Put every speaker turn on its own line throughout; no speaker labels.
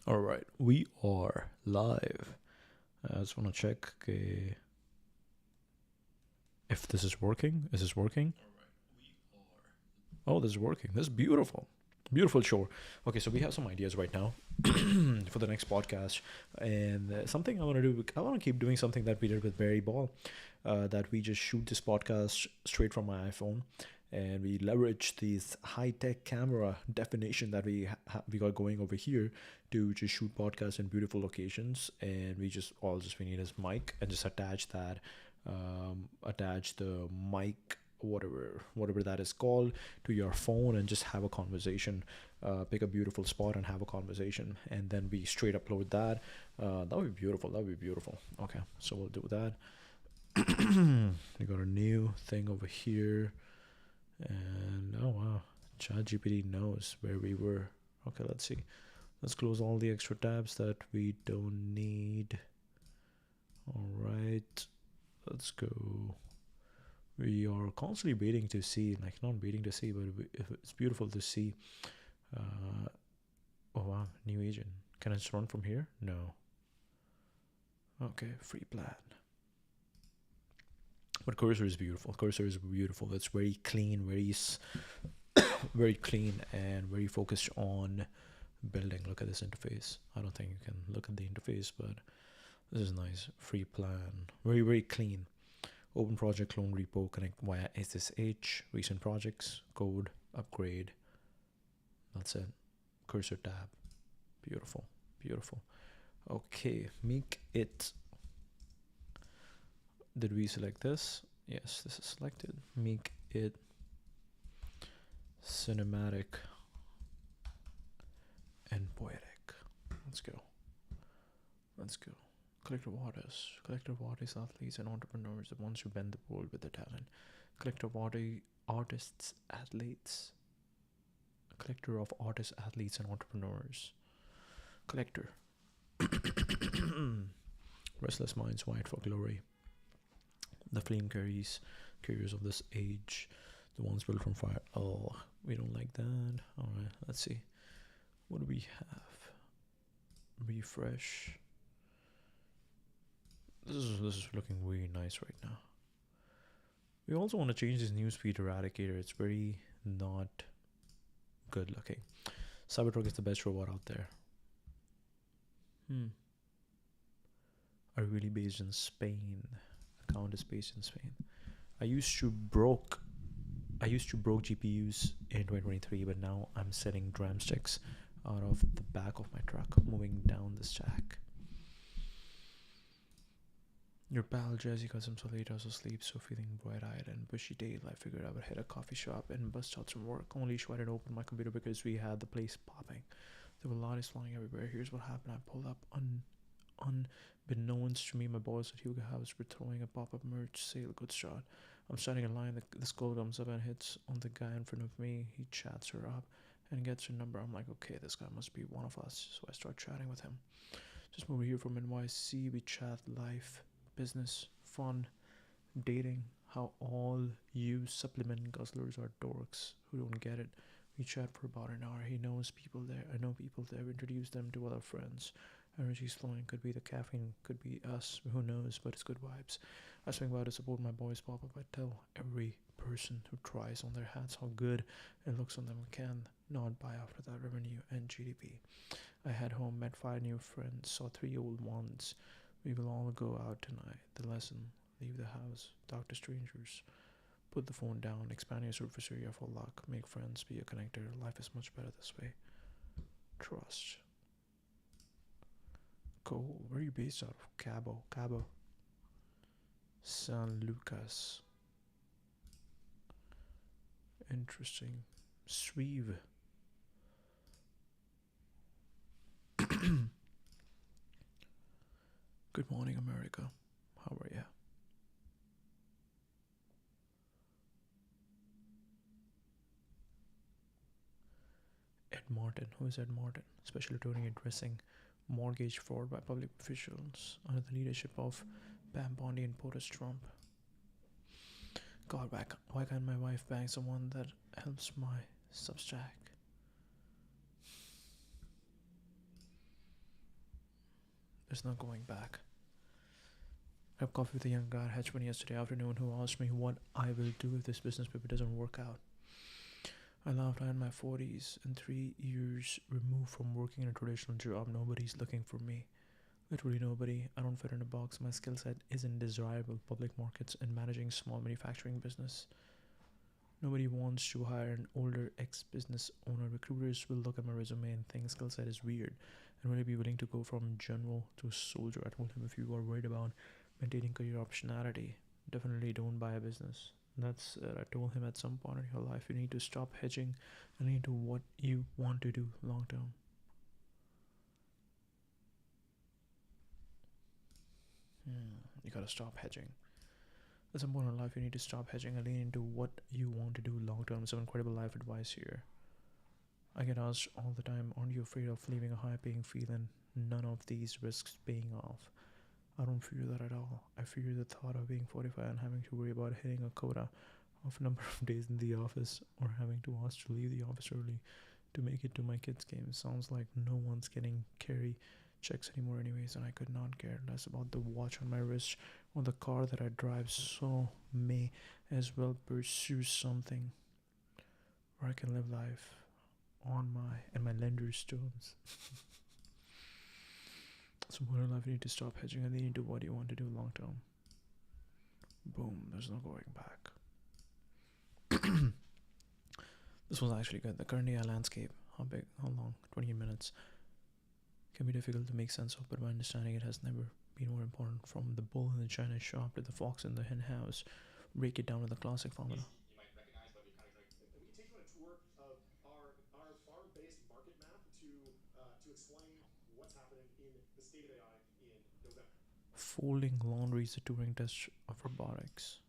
All right, we are live. I just want to check if this is working. Is this working? Oh, this is working. This is beautiful. Beautiful show. Okay, so we have some ideas right now for the next podcast, and something I want to do. I want to keep doing something that we did with Barry Ball, that we just shoot this podcast straight from my iPhone, and we leverage this high tech camera definition that we got going over here to just shoot podcasts in beautiful locations, and we need is mic and just attach the mic, whatever that is called, to your phone and just have a conversation. Pick a beautiful spot and have a conversation, and then we straight upload that. That would be beautiful. That would be beautiful. Okay, so we'll do that. We got a new thing over here, and oh wow, ChatGPT knows where we were. Okay, let's see. Let's close all the extra tabs that we don't need. All right, let's go. We are constantly waiting to see, like not waiting to see, but it's beautiful to see. Uh, oh wow, new agent. Can I just run from here? No. Okay, free plan. But Cursor is beautiful. Cursor is beautiful. It's very clean, very clean, and very focused on building. Look at this interface. I don't think you can look at the interface, but this is nice. Free plan. Very clean. Open project, clone repo, connect via SSH, recent projects, code, upgrade. That's it. Cursor tab. Beautiful. Beautiful. Okay, make it. Did we select this? Yes, this is selected. Make it cinematic and poetic. Let's go. Let's go. Collective artists, athletes, and entrepreneurs, the ones who bend the world with their talent. Collective artists, athletes. Collector of artists, athletes, and entrepreneurs. Collector. Restless minds wide for glory. The flame carriers of this age. The ones built from fire. Oh, we don't like that. Alright, let's see. What do we have? Refresh. This is looking really nice right now. We also want to change this newsfeed eradicator. It's very not good looking. Cybertruck is the best robot out there. Are really based in Spain. Account is based in Spain. I used to broke GPUs in 2023, but now I'm setting drumsticks out of the back of my truck, moving down the stack. Your pal Jesse got some late hours of sleep, so feeling bright-eyed and bushy-tailed, I figured I would hit a coffee shop and bust out some work. Only issue I didn't open my computer because we had the place popping. There were lotties flying everywhere. Here's what happened. I pulled up unbeknownst to me. My boys at Hugo House were throwing a pop-up merch sale. Good shot. I'm standing in line. This girl comes up and hits on the guy in front of me. He chats her up and gets her number. I'm like, okay, this guy must be one of us. So I start chatting with him. Just moved here from NYC. We chat life, business, fun, dating, how all you supplement guzzlers are dorks who don't get it. We chat for about an hour. He knows people there. I know people there. Introduce them to other friends. Energy's flowing. Could be the caffeine. Could be us. Who knows? But it's good vibes. I swing by to support my boys pop up. I tell every person who tries on their hats how good it looks on them can not buy after that revenue and GDP. I head home, met 5 new friends, saw 3 old ones. We will all go out tonight. The lesson: leave the house, talk to strangers, put the phone down, expand your surface area for luck, make friends, be a connector. Life is much better this way. Trust. Cool. Where are you based out of? Cabo. San Lucas. Interesting. Suive. Good morning, America. How are ya? Ed Martin. Who is Ed Martin? Special attorney addressing mortgage fraud by public officials under the leadership of Pam Bondi and POTUS Trump. God, why can't my wife bang someone that helps my Substack? There's no going back. I had coffee with a young guy at hedge fund yesterday afternoon who asked me what I will do if this business paper doesn't work out. I laughed. I'm in my 40s and 3 years removed from working in a traditional job. Nobody's looking for me. Literally nobody. I don't fit in a box. My skill set isn't desirable. Public markets and managing small manufacturing business. Nobody wants to hire an older ex-business owner. Recruiters will look at my resume and think skill set is weird and will be willing to go from general to soldier. I told him if you are worried about maintaining career optionality, definitely don't buy a business. That's I told him at some point in your life you need to stop hedging and into what you want to do long term. You gotta stop hedging. At some point in life, you need to stop hedging and lean into what you want to do long term. Some incredible life advice here. I get asked all the time, aren't you afraid of leaving a high paying field and none of these risks paying off? I don't fear that at all. I fear the thought of being 45 and having to worry about hitting a quota of number of days in the office or having to ask to leave the office early to make it to my kids' game. Sounds like no one's getting carry checks anymore anyways, and I could not care less about the watch on my wrist or the car that I drive, so may as well pursue something where I can live life on my and my lender's terms. So more in life you need to stop hedging and you need to what you want to do long term. Boom, there's no going back. This was actually good. The current AI landscape, how big, how long? 20 minutes. Can be difficult to make sense of, but my understanding it has never been more important. From the bull in the china shop to the fox in the hen house, break it down to the classic formula. Folding laundry is a Turing test of robotics.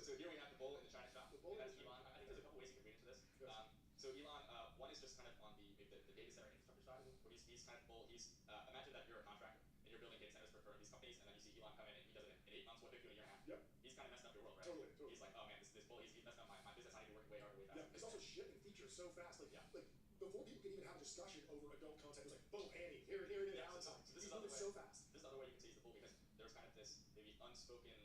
so here we have the bull in the China shop,
The
and
bull in
that's
the China
Elon.
shop.
I think there's a couple ways you can read into this.
Yes.
So Elon, one is just kind of on the maybe the data center infrastructure side,
Mhm.
where he's kind of bull. He's imagine that you're a contractor and you're building data centers for these companies, and then you see Elon come in and he does it in 8 months. What took you in a year and a half?
Yep.
He's kind of messing up your world, right?
Totally.
He's like, oh man, this bull, he's messing up my business. I need to be working way harder, way
Yeah.
faster.
He's also shipping features so fast.
Yeah.
Like before people could even have a discussion over adult content, it was like, boom, Annie, here it is,
Yeah,
Valentine.
so this
He's
is another
moving
way.
so fast.
This is another way you can see he's the bull, because there's kind of this maybe unspoken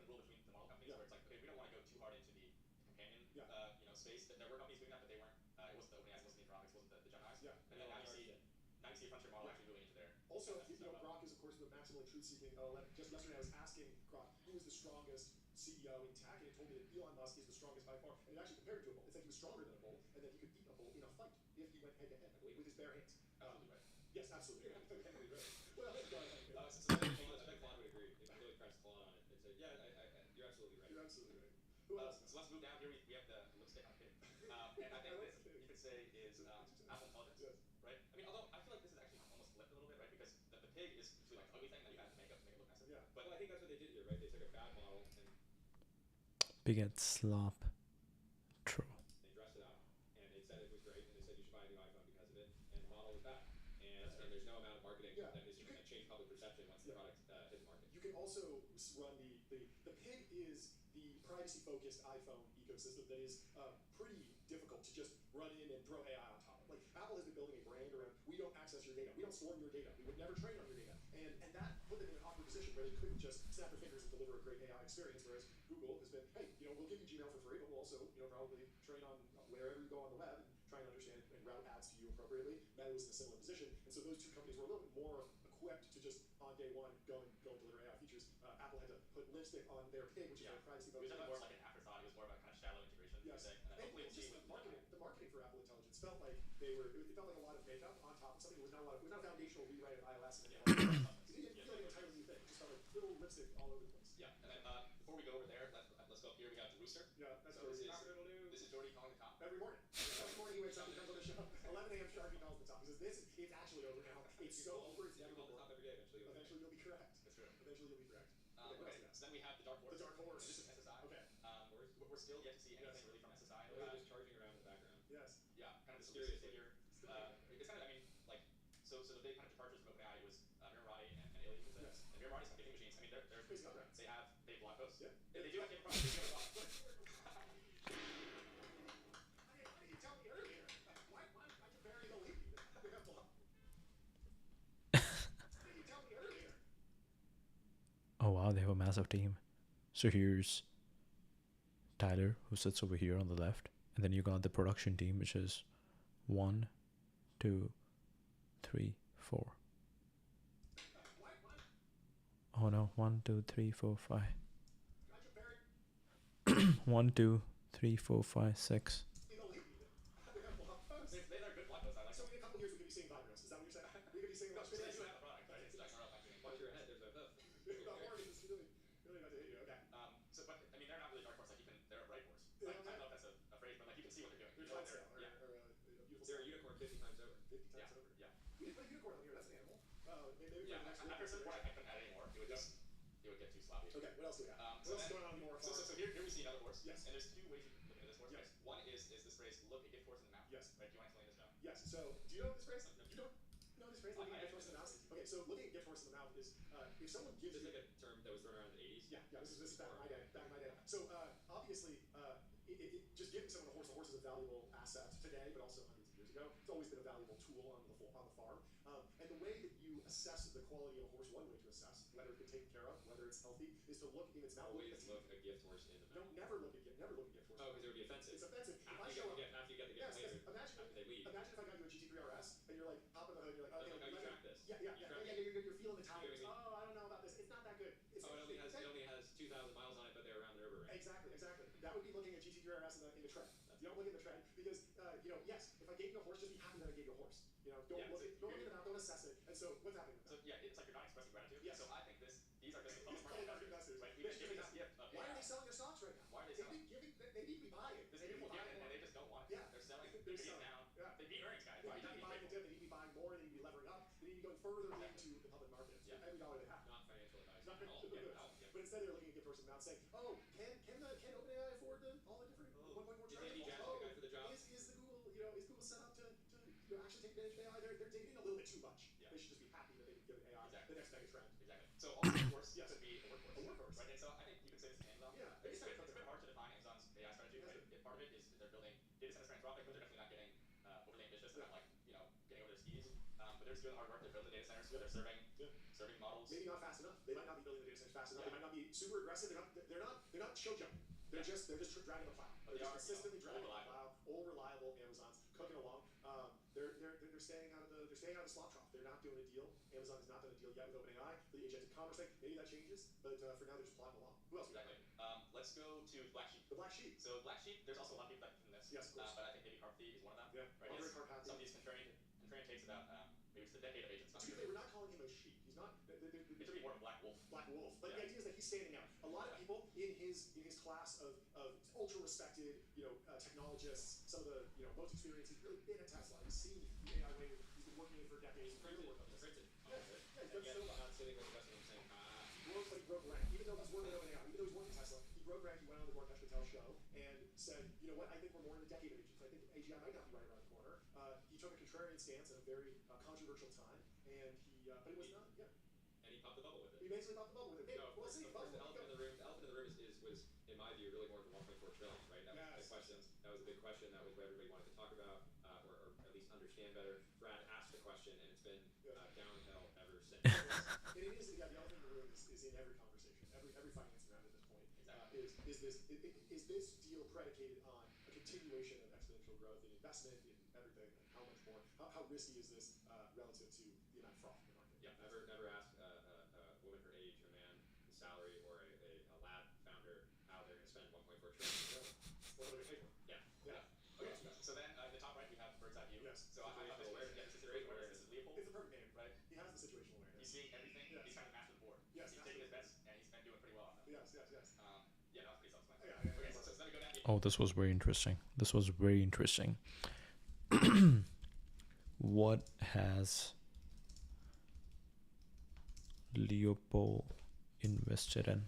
rule between the model companies,
Yeah.
where it's like, okay, we don't want to go too hard into the companion
Yeah.
space. There were companies doing that, but they weren't. It wasn't the OpenAIs, it wasn't the Anthropics, it wasn't the Geminis.
Yeah.
And then now you see a frontier model
Yeah.
actually moving into there.
Also, Grok is of course the maximally truth-seeking LLM. Just yesterday, I was asking Grok who is the strongest CEO in tech, and it told me that Elon Musk is the strongest by far. And it actually compared it to a bull. It said he was stronger than a bull, and that he could beat a bull in a fight if he went head-to-head with his bare hands.
Absolutely right.
Yes, absolutely.
Absolutely right.
Well, go ahead.
So I think Claude would agree. If you really press Claude on it, it's a, yeah, you're absolutely right.
You're absolutely right. Who else?
So let's move down here. We have the lipstick on a pig. And I think this, you could say, is Apple Intelligence,
Yes.
right? I mean, although I feel like this is actually almost flipped a little bit, right? Because the pig is usually like the ugly thing that you add to makeup to make it look nicer.
Yeah.
But
Well, I think that's what they did here, right? They took a bad model and
Bigot slop. True.
they dressed it up, and they said it was great, and they said you should buy a new iPhone because of it, and the model was bad. And there's no amount of marketing
Yeah.
that is going to change public perception once the
Yeah.
product hits market.
You can also run the pig is the privacy-focused iPhone ecosystem that is pretty difficult to just run in and throw AI on top of. Like Apple has been building a brand around, we don't access your data, we don't store your data, we would never train on your data, and that put them in an awkward position where they couldn't just snap their fingers and deliver a great AI experience. Whereas Google has been, hey, we'll give you Gmail for free, but we'll also probably train on wherever you go on the web and try and understand and route ads to you appropriately. Meta was in a similar position, and so those two companies were a little bit more equipped to just on day one go and deliver AI features. Apple had to put lipstick on their pig, which is their privacy
it was
focused.
definitely more like an afterthought. It was more about kind of shallow integration.
Yes.
And then hopefully
And
we'll see
just
with
the marketing for Apple Intelligence felt like it felt like a lot of makeup on top of something. It was not a foundational rewrite of iOS. And
Yeah.
it didn't feel like an entirely new thing. It just felt like little lipstick all over the place.
Yeah, and then before we go over there, let's go up here. We got the rooster.
Yeah, that's
So
Jordy.
this is Jordy calling the top.
Every morning. Every morning he wakes up and comes on the show. 11 a.m. sharp, he calls the top. He says, it's actually over now. It's so over, it's never
Call the
over.
top every day.
Eventually you'll be correct.
That's true.
Eventually you'll be correct.
Okay, so then we have the dark horse.
The dark horse.
And this is SSI.
Okay.
We're still yet to see anything
Yes.
really from SSI.
Really just charging around in the background.
Yes.
Yeah, kind of this
Mysterious
figure. It's kind of, I mean, like, so the big kind of departures from OpenAI was Miramati and Alien.
Yes.
And Miramati's computing machines. I mean, they're
Space Opera.
they blog posts.
Yeah.
They do actually have a product. They do have a blog.
Why did you tell me earlier? Why you bury the lead? We have block. Why did you tell me earlier?
Oh wow, they have a massive team. So here's Tyler, who sits over here on the left, and then you got the production team, which is 1, 2, 3, 4. Oh no, 1, 2, 3, 4, 5.
Got you buried
1, 2, 3, 4, 5, 6.
in the lead. We have block posts.
They are good blog posts. I like
So
them.
in a couple of years we could be seeing Vibros. Is that what you're saying? We could be seeing
No,
about
so they do have a product, right? It's like
Watch your head. There's a hoof.
Warren is really about to hit you. Okay.
So, but I mean, they're not really dark horse. Like they're a bright horse.
Yeah,
Like, I don't know if that's a phrase, but like you can see what they're doing.
They're
You know,
Clydesdale,
yeah.
or a beautiful
They're a
star.
unicorn 50 times over.
50 times
Yeah.
over.
Yeah.
We didn't put a unicorn on here. That's an animal. Maybe
Yeah,
for the next
after a certain point, I couldn't add any more. It would
Yeah.
get too sloppy.
Okay, what else do we have?
So
What else is
then-
going on more?
So here we see another horse.
Yes.
And there's two ways you can look at this horse.
Yes.
Right? One is this phrase, look a gift horse in the mouth.
Yes.
Right? Do you want to explain this now?
Yes. So, do you know this phrase? You don't know this phrase? Looking
I
at gift horse in the mouth. Okay, so looking at gift horse in the mouth is if someone gives
This
you.
is like a term that was thrown around in the 80s.
Yeah, this is back in my day. Back in my day. So obviously, just giving someone a horse is a valuable asset today, but also hundreds of years ago. It's always been a valuable tool on the farm. And the way that you assess the quality of a horse, one way to assess whether it's been taken care of, whether it's healthy, is to look in its mouth.
Always look a gift horse in the
No,
mouth.
never look at gift horse.
Oh, because it would be offensive.
It's offensive. If I
After
show up,
after you get the gift
yes,
later,
imagine
after they leave.
if I got you a GT3 RS and you're like popping the hood, you're like, okay,
Like, oh, you
let me-
track this.
yeah,
You track it.
you're feeling the tires.
You know what I mean?
Oh, I don't know about this. It's not that good. It's
Oh, it only has 2,000 miles on it, but they're around the Nürburgring.
Exactly. That would be looking at GT3 RS in the trend. You don't look at the trend because yes, if I gave you a horse, just be happy that I gave you a horse. Don't
Yeah,
look
so
at the mouth, don't assess it. And so what's happening?
So yeah, it's like you're not expressing gratitude.
Yes.
So I think these are just the public market
Public
investors.
investors.
Right? We've been giving this gift of
Why are
AI.
they selling their stocks right now?
Why are they
They
selling?
need to be buying.
This
They need to
beautiful
be
gift,
buying
and
more.
they just don't want it.
Yeah.
They're selling.
They're
They're beating
selling.
down.
Yeah.
They beat earnings, guys.
They
Why
need to
not
be
be
buying the
grateful?
dip. They need to be buying more. They need to be levering up. They need to be going further into the public markets.
Yeah.
Every dollar they have.
Not financial advice.
Not
at all.
financial
Yeah,
advice.
yeah.
But instead they're looking at gift horse in the mouth saying, oh, can OpenAI actually take advantage of AI. They're digging in a little bit too much.
Yeah.
They should just be happy that they've given AI
Exactly.
the next mega trend.
Exactly. So also workforce
Yes.
could be a workforce.
A workforce.
Right. And so I think you could say this to Amazon.
Yeah,
It's a
it's
bit hard to define Amazon's AI strategy.
Yes,
Right.
sir.
Part of it is they're building data centers for Anthropic, but they're definitely not getting overly ambitious about
Yeah.
like getting over their skis. But they're just doing the hard work. They're building data centers. They're serving models.
Maybe not fast enough. They might not be building the data centers fast enough.
Yeah.
They might not be super aggressive. They're not show jumping. They're
Yeah.
just dragging the plow.
But
They're
they
just
are,
consistently dragging
old
the plow. Old reliable Amazon's cooking along. They're staying out of the slop trough. They're not doing a deal. Amazon has not done a deal yet with OpenAI for the agentic commerce thing. Maybe that changes, but for now they're just plodding along. Who else?
Exactly. Let's go to Black Sheep.
The black sheep.
So Black Sheep, there's also a lot of people that from this.
Yes, of course.
But I think maybe Carpathy is one of them.
Yeah.
Right.
Andre
It's
Karpathy.
some of these contrarian takes about maybe it's the decade of agents.
To be clear, we're not calling him a sheep. He's not.
It should be more of a black wolf.
Black wolf. But
Yeah.
the idea is that he's standing out. A lot of people in his class of ultra respected, technologists, some of the most experienced. He's really been at Tesla. He's seen the AI wave. He's been working in it for decades.
He's printed.
Really worked on
He's
this.
printed.
Yeah,
And
he's
yet
done so
he's
much.
not sitting with the rest of them saying,
Broke, but he broke rank. Even though he's working at OpenAI, even though he's working at Tesla, he broke rank. He went on the Gorkash Patel show and said, you know what? I think we're more in the decade of agents. I think AGI might not be right around the corner. He took a contrarian stance at a very controversial time, and but it was not. Yeah.
and he popped the bubble with it.
He basically popped the bubble with it. Hey,
No, of
we'll
course,
see.
of course, the elephant in the room. The elephant in the room was, in my view, really more of the 1.4 trillion, right? That was
Yes.
the question. That was a big question. That was what everybody wanted to talk about, or at least understand better. Brad asked the question, and it's been downhill ever since.
And it is, the elephant in the room is in every conversation, every finance round at this point.
Exactly.
Is this deal predicated on a continuation of exponential growth in investment in everything? And how much more? How risky is this relative to the amount of froth in the market?
Yeah, never ask a woman her age, a man his salary, or a lab founder how they're going to spend 1.4 trillion.
What are they pay for?
Yeah.
Yeah. Okay. So then in the top right we have Bird's Eye View.
Yes.
So I thought this was this is situational awareness. This is Leopold.
It's the perfect name.
Right.
He has the situational awareness.
He's seeing everything.
Yes.
He's kind of master the board.
Yes,
He's
master
taking his
the
bets, and he's been doing pretty well on them.
Yes.
Yeah, that was pretty self-explanatory.
Yeah.
Okay, so let me go down.
Oh, this was very interesting. What has Leopold invested in?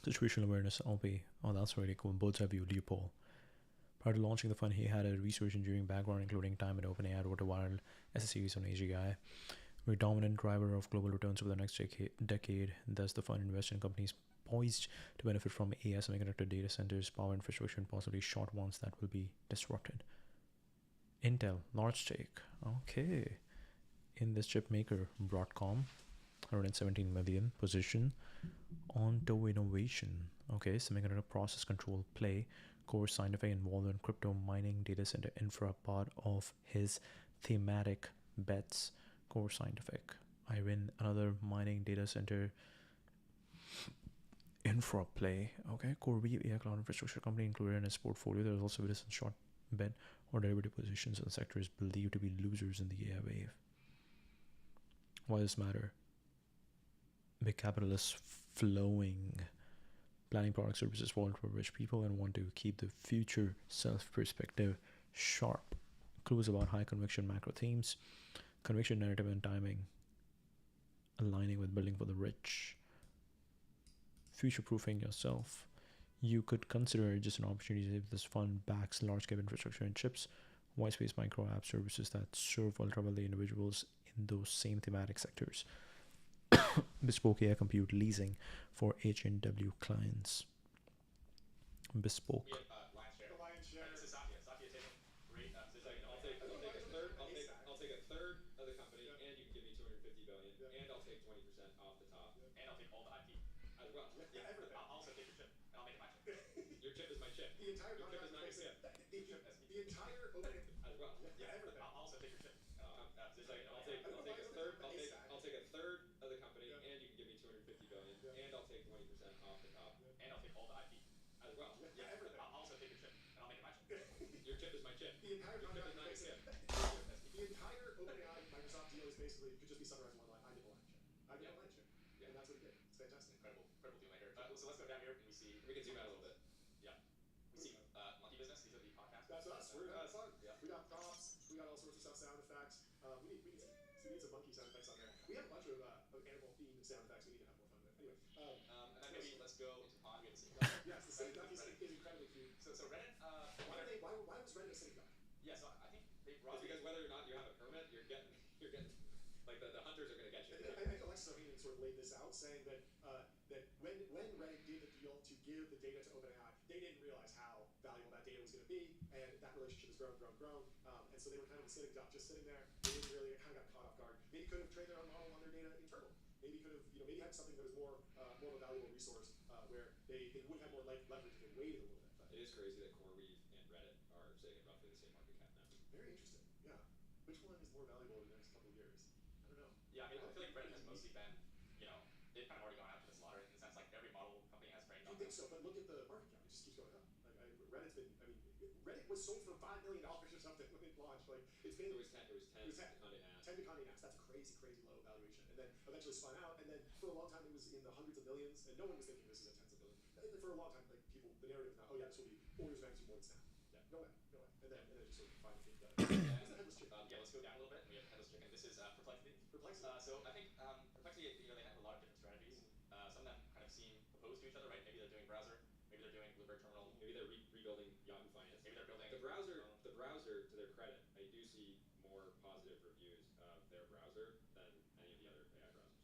Situational awareness, LP. Oh, that's really cool. Bird's Eye View, Leopold. Prior to launching the fund, he had a research engineering background, including time at OpenAI, wrote a viral essay series on AGI. We're a dominant driver of global returns over the next decade. Thus, the fund invests in companies poised to benefit from AI semiconductor data centers, power infrastructure, and possibly short ones that will be disrupted. Intel, large stake. Okay. In this chip maker, Broadcom, 117 million position. Onto innovation. Okay, semiconductor process control play. Core Scientific involved in crypto mining data center infra, part of his thematic bets. Core Scientific. I win another mining data center infra play. Okay, CoreWeave AI cloud infrastructure company included in its portfolio. There is also a recent short bet or derivative positions in the sector is believed to be losers in the AI wave. Why does this matter? Big capital is flowing. Planning product services for rich people and want to keep the future self perspective sharp. Clues about high conviction macro themes. Conviction narrative and timing. Aligning with building for the rich. Future proofing yourself. You could consider it just an opportunity if this fund backs large scale infrastructure and chips, white space micro app services that serve ultra wealthy individuals in those same thematic sectors. Bespoke AI compute leasing for H&W clients. Bespoke.
We have lion's share.
The lion's share.
This is Satya. Satya taking great position.
I'll take a third of the company, and you can give me 250 billion, and I'll take 20% off the top,
And I'll take all the IP.
as well.
Yeah, everything.
I'll also take your chip, and I'll make it my chip.
Your chip is my chip.
The entire
Your chip is
contract
not your chip.
the entire open.
As well.
Yeah, everything.
I'll also take your chip.
I'll take a third of the company,
Yeah.
and you can give me 250 billion,
Yeah.
and I'll take 20% off the top,
And I'll take all the IP.
as well.
Yeah, everything.
I'll also take your chip, and I'll make it my chip.
Your chip is my chip.
The entire
Your chip is
contract
not your chip.
The entire OpenAI Microsoft deal is basically could just be summarized in one line. I did a line chip. I did a line chip.
Yeah.
And that's what he did. It's fantastic.
Incredible deal maker. So let's go down here and we see.
We can zoom out a little bit.
We see Monkey Business. These are the podcasts.
That's us. We're having fun.
Yeah.
We got props. We got all sorts of stuff, sound effects. We need some monkey sound effects on there. We have a bunch of animal themed sound effects. We need to have more fun with. Anyway.
And then maybe let's go into Pond. We have the scene.
Yes, the sitting duck is incredibly cute.
So Reddit,
Why was Reddit a sitting duck?
yeah, so I think they
It's
broadly.
because whether or not you have a permit, you're getting like the hunters are gonna get you.
I think Alexis Ohanian sort of laid this out, saying that that when Reddit did the deal to give the data to OpenAI, they didn't realize how valuable that data was going to be, and that relationship has grown, and so they were kind of a sitting duck, just sitting there. They didn't really kind of got caught off guard. Maybe could have trained their own model on their data internal. Maybe could have, maybe had something that was more of a valuable resource where they would have more leverage if they waited a little bit. But
It is crazy that CoreWeave and Reddit are sitting at roughly the same market cap now.
very interesting. Yeah. Which one is more valuable in the next couple of years? I don't know.
Yeah, I mean, I feel like Reddit has mostly been, they've kind of already gone out to the slaughter in the sense like every model company has trained on
You think
them.
so? But look at the market cap; it just keeps going up. Reddit's been. I mean, Reddit was sold for $5 million or something when it launched. Like it's been.
It was 10
It was 10.
to Condé Nast.
10 to Condé Nast. That's a crazy low valuation. And then eventually spun out. And then for a long time it was in the hundreds of millions, and no one was thinking this is at tens of millions. For a long time, like people, the narrative is now, oh yeah, this will be orders of magnitude more than Snap. Yeah. No way. And then just sort of finally came together. What's the headless chicken?
Yeah, let's go down a little bit. We have headless chicken. This is Perplexity.
Perplexity.
So I think Perplexity, they have a lot of different strategies. Some of them kind of seem opposed to each other, right? Maybe they're doing browser, maybe they're doing Bloomberg Terminal,
Maybe they're rebuilding Yahoo Finance.
maybe they're building
The browser, to their credit, I do see more positive reviews of their browser than any of the other AI browsers.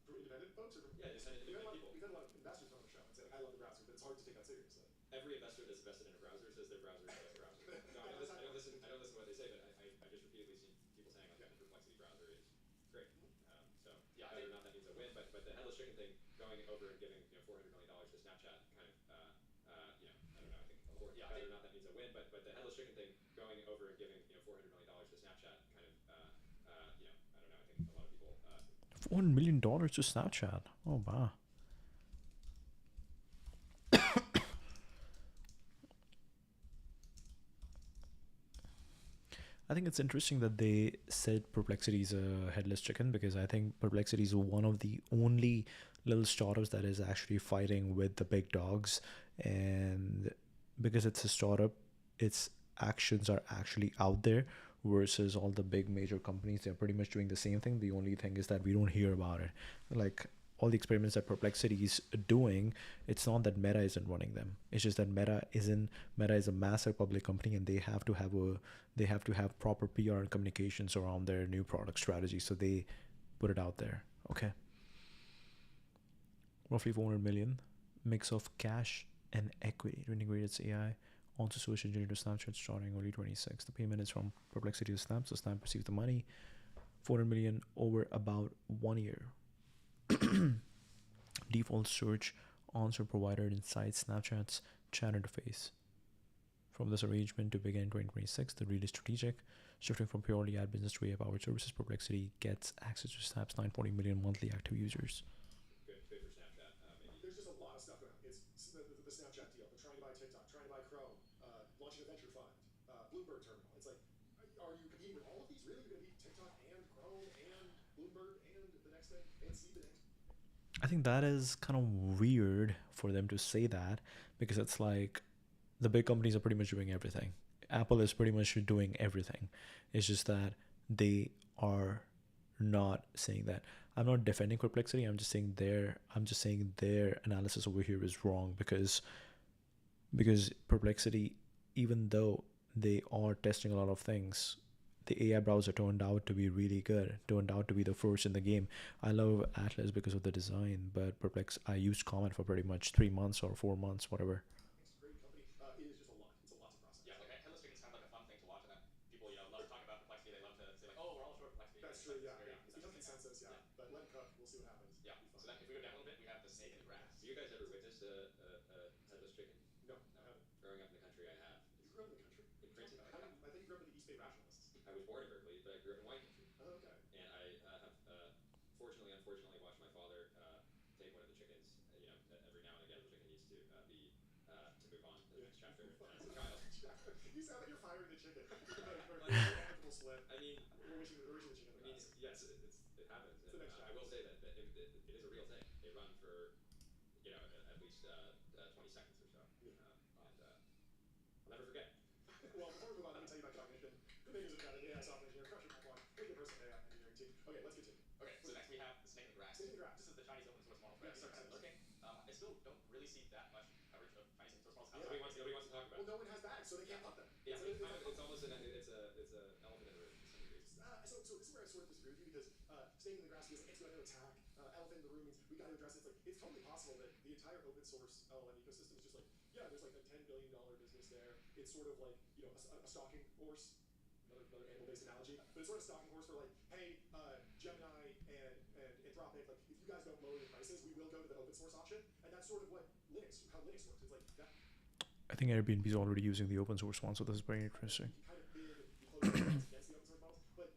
From independent folks or from
Yeah, independent people.
We've had a lot of investors on the show and say, I love the browser, but it's hard to take that seriously.
Every investor that's invested in a browser says their browser is the best browser. No, I don't listen to what they say, but I just repeatedly seen people saying like the Perplexity browser is great. So
Yeah, I
whether or
think-
not that means a win, but the headless chicken thing, going over and giving $400 million to Snapchat, kind of I don't know. I think
Yeah, I
whether
think-
or not that means a win, but the headless chicken thing, going over and giving $400 million to Snapchat, kind of I don't know. I think a lot of people.
$400 million to Snapchat. Oh wow. I think it's interesting that they said Perplexity is a headless chicken, because I think Perplexity is one of the only little startups that is actually fighting with the big dogs, and because it's a startup, its actions are actually out there, versus all the big major companies. They're pretty much doing the same thing. The only thing is that we don't hear about it. Like all the experiments that Perplexity is doing, it's not that Meta isn't running them. It's just that Meta is a massive public company, and they have to have proper PR and communications around their new product strategy. So they put it out there. Okay. Roughly 400 million, mix of cash and equity to integrate its AI onto social generative Snapchat starting early 26. The payment is from Perplexity to Snap, so Snap receives the money. 400 million over about 1 year. Default search answer provider inside Snapchat's chat interface. From this arrangement to begin 2026, the really strategic, shifting from purely ad business to AI-powered services, Perplexity gets access to Snap's 940 million monthly active users.
Good for Snapchat, maybe.
There's just a lot of stuff going on. It's the Snapchat deal, the trying to buy TikTok, trying to buy Chrome, launching a venture fund, Bloomberg Terminal. It's like, are you competing with all of these? Really? You're going to beat TikTok and Chrome and Bloomberg and the next thing and see the next?
I think that is kind of weird for them to say that, because it's like the big companies are pretty much doing everything. Apple is pretty much doing everything. It's just that they are not saying that. I'm not defending Perplexity. I'm just saying their analysis over here is wrong, because Perplexity, even though they are testing a lot of things, the AI browser turned out to be really good, turned out to be the first in the game. I love Atlas because of the design, but I used Comet for pretty much 3 months or 4 months, whatever.
It's a great company. It is just a lot. It's a lot to process.
Yeah, like headless chicken's kind of like a fun thing to watch, and then people, love to talk about Perplexity. They love to say like, oh, we're all short Perplexity.
That's
It's
true.
like
Yeah.
this very
It's become consensus. Yeah. But let them cook. We'll see what happens.
Yeah.
It'll be
So
fun.
then if we go down a little bit, we have the snake in the grass.
Have you guys ever witnessed a headless chicken?
No, I haven't.
Growing up in the country, I have.
You grew up in the country?
In Princeton.
I think you grew up in the East Bay Rationalists.
I was born in Berkeley, but I grew up in wine country.
Oh, okay.
And I have fortunately, unfortunately, watched my father take one of the chickens. Every now and again, the chicken needs to move on to the next chapter. As a child,
You sound like you're firing the chicken. Amicable split.
I mean,
We're wishing the chicken the best.
yes, it happens.
It's the
And,
next
I will say that it is a real thing. They run for at least 20 seconds or so.
Yeah.
I'll never forget.
Well, before we move on, let me tell you about Cognition. The name is about an AI software engineer, crush your pipeline, with your personal AI engineering team. Okay, let's continue.
Okay, so next we have the snake in the grass.
Snake in the grass.
This is the Chinese open source model for
Yes,
kind of
yes.
lurking. I still don't really see that much coverage of
Yeah.
Nobody wants to talk about
Well,
it.
no one has bags, so they can't pump them.
Yeah,
So
it's
it's
kind of
like,
it's almost an it's a elephant in the room to some degree.
so this is where I sort of disagree with you because snake in the grass feels like it's going to attack. Elephant in the room means we got to address it. It's totally possible that the entire open source LLM ecosystem is just like, yeah, there's like a $10 billion business there. It's sort of like, you know, a stalking horse. Another animal-based analogy, but it's sort of stalking horse for like, hey, Gemini and Anthropic, like if you guys don't lower your prices, we will go to the open source option, and that's sort of what how Linux works. It's like that.
I think Airbnb is already using the open source one, so this is very interesting.
You kind of bid, you close your eyes against the open source models, but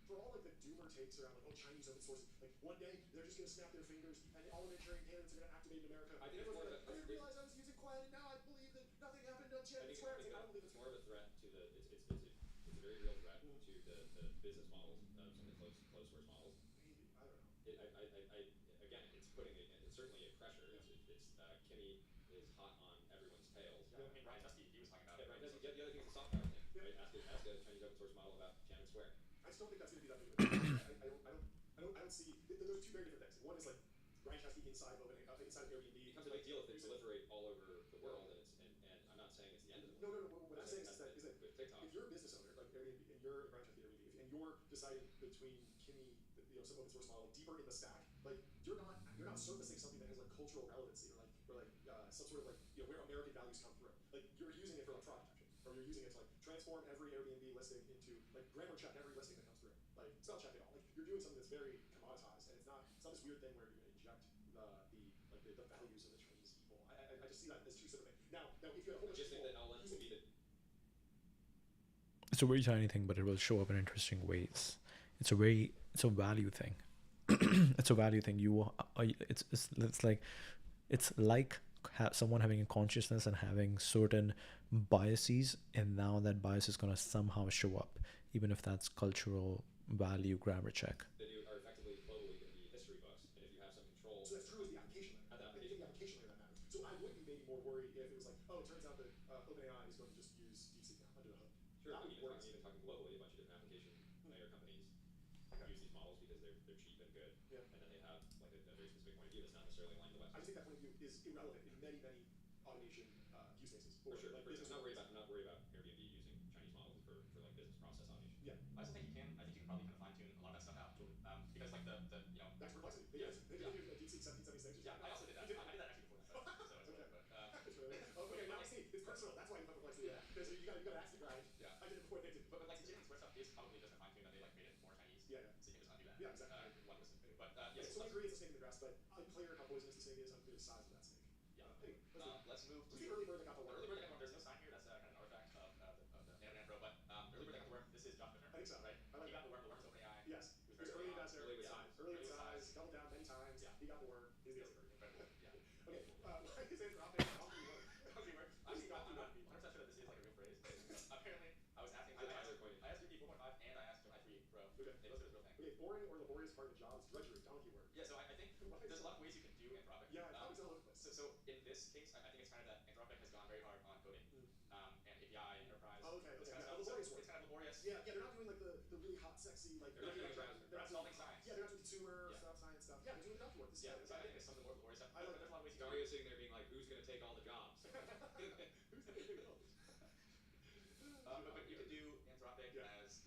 for all like the doomer takes around like, oh, Chinese open source, like one day they're just gonna snap their fingers and all of engineering candidates are gonna activate in America.
I think
And
it's more
everyone's
of
like,
a-
I didn't realize I was using Quiet, and now I believe that nothing happened on Tiananmen Square. It's like, I don't believe
it's
it's
more of a threat to the it's a very real threat to the business models of some of the closed source models.
maybe, I don't know.
Again, it's putting it's certainly a pressure. Kimmy is hot on everyone's tails.
Yeah, I mean, Ryan Tusky, he was talking about
Yeah,
it.
right. The other thing is the soft power thing, right? Ask a Chinese open source model about Tiananmen Square.
I just don't think that's going to be that big of a deal. I don't see. Those are two very different things. One is like Ryan Chesky inside of Airbnb.
It becomes a big deal if they proliferate all over the world, and I'm not saying it's the end of the
No.
world.
What I'm saying is that
with TikTok.
if you're a business owner like Airbnb and you're Ryan Chesky Airbnb and you're deciding between Kimmy, some open source model deeper in the stack, like you're not surfacing something that has like cultural relevancy or some sort of like where American values come through. Like you're using it for like fraud detection, or you're using it to like transform every Airbnb listing into like grammar check every listing that comes through. Like spell check it all. Like you're doing something that's very commoditized, and it's not this weird thing where you're going to inject the values of the Chinese people. I just see that as two separate things. Now if you have a whole
I
bunch
just
of
think
people
that LLMs will be the
It's a very tiny thing, but it will show up in interesting ways. It's a value thing. It's a value thing. It's like someone having a consciousness and having certain biases, and now that bias is gonna somehow show up, even if that's cultural value grammar check.
that are effectively globally going to be history books, and if you have some control.
So that's true as the application layer.
At the
I think the application layer that matters. So I would be maybe more worried if it was like, oh, it turns out that OpenAI is going to just use DeepSeek now under the hood.
Sure,
That would be worse.
even talking globally, a bunch of different application layer companies use these models because they're cheap and good,
Yeah.
and then they have like a very specific point of view that's not necessarily aligned to the
I
West.
just think that point of view is irrelevant in many automation use cases.
For sure,
Like
I'm
business
not worried
models.
about Airbnb using Chinese models for like business process automation.
Yeah,
I also think you can. I think you can probably kind of fine tune a lot of that stuff out. Because like the
that's perplexity. They
Yeah.
did DeepSeek 1776.
yeah, I also did that.
You did
I did that actually before that. So it's
Okay.
whatever. But
It's really, okay, now see, it's personal. That's why you have perplexity.
Yeah.
Because you got to ask the guy.
Yeah.
I did it before they did.
but like the Tiananmen Square stuff is probably just a fine tune that they like made it more Chinese.
Yeah.
So you can just undo that.
Yeah, exactly.
In one listen. But
Yeah,
yes.
so we agree it's a snake in the grass, but unclear how poisonous the snake is, unclear the size of that snake.
Yeah.
Anyway,
Let's move to
the early bird that got the
the
worm.
early bird that got the worm. There's no sign here. That's kind of an artifact of the Nano Pro. But early bird that got the worm. This is Josh Kushner.
I think so.
Right.
I like
He
that.
got the worm. The worm is OpenAI.
Yes.
He
He was early investor.
Early with
Yeah.
size.
Early
Early
in
with
size,
size.
doubled down many times.
Yeah.
He got the worm. He's the early bird.
Incredible. Yeah.
Okay, why is Anthropic donkey worm?
Donkey worm. Actually, I'm not 100% sure that this is like a real phrase. Apparently, I was asking.
Is it Tyler Coyne?
I asked GPT 4.5 and I asked Gemini 3 Pro.
Okay.
They listed as real thing.
Okay, boring or laborious part of the job is drudgery, donkey work.
Yeah. So I think there's a lot of ways you can do Anthropic.
Yeah, Anthropic's all over the place.
So in this case, I think it's kind of that Anthropic has gone very hard on coding, and API, enterprise.
Oh, okay,
this
okay.
kind of
Yeah,
stuff.
laborious
So
work.
it's kind of laborious.
Yeah, they're not doing like the really hot, sexy, like.
They're not doing browser.
They're not
Solving
doing
science.
Yeah, they're not doing consumer
Yeah.
stuff, science stuff. Yeah, they're doing the donkey work. This
Yeah.
is
So I think it's some of the more laborious stuff.
I like
There's a lot of ways you can
Dario's sitting there being like, who's going to take all the jobs?
Who's the big deal?
but you could do Anthropic
Yeah.
as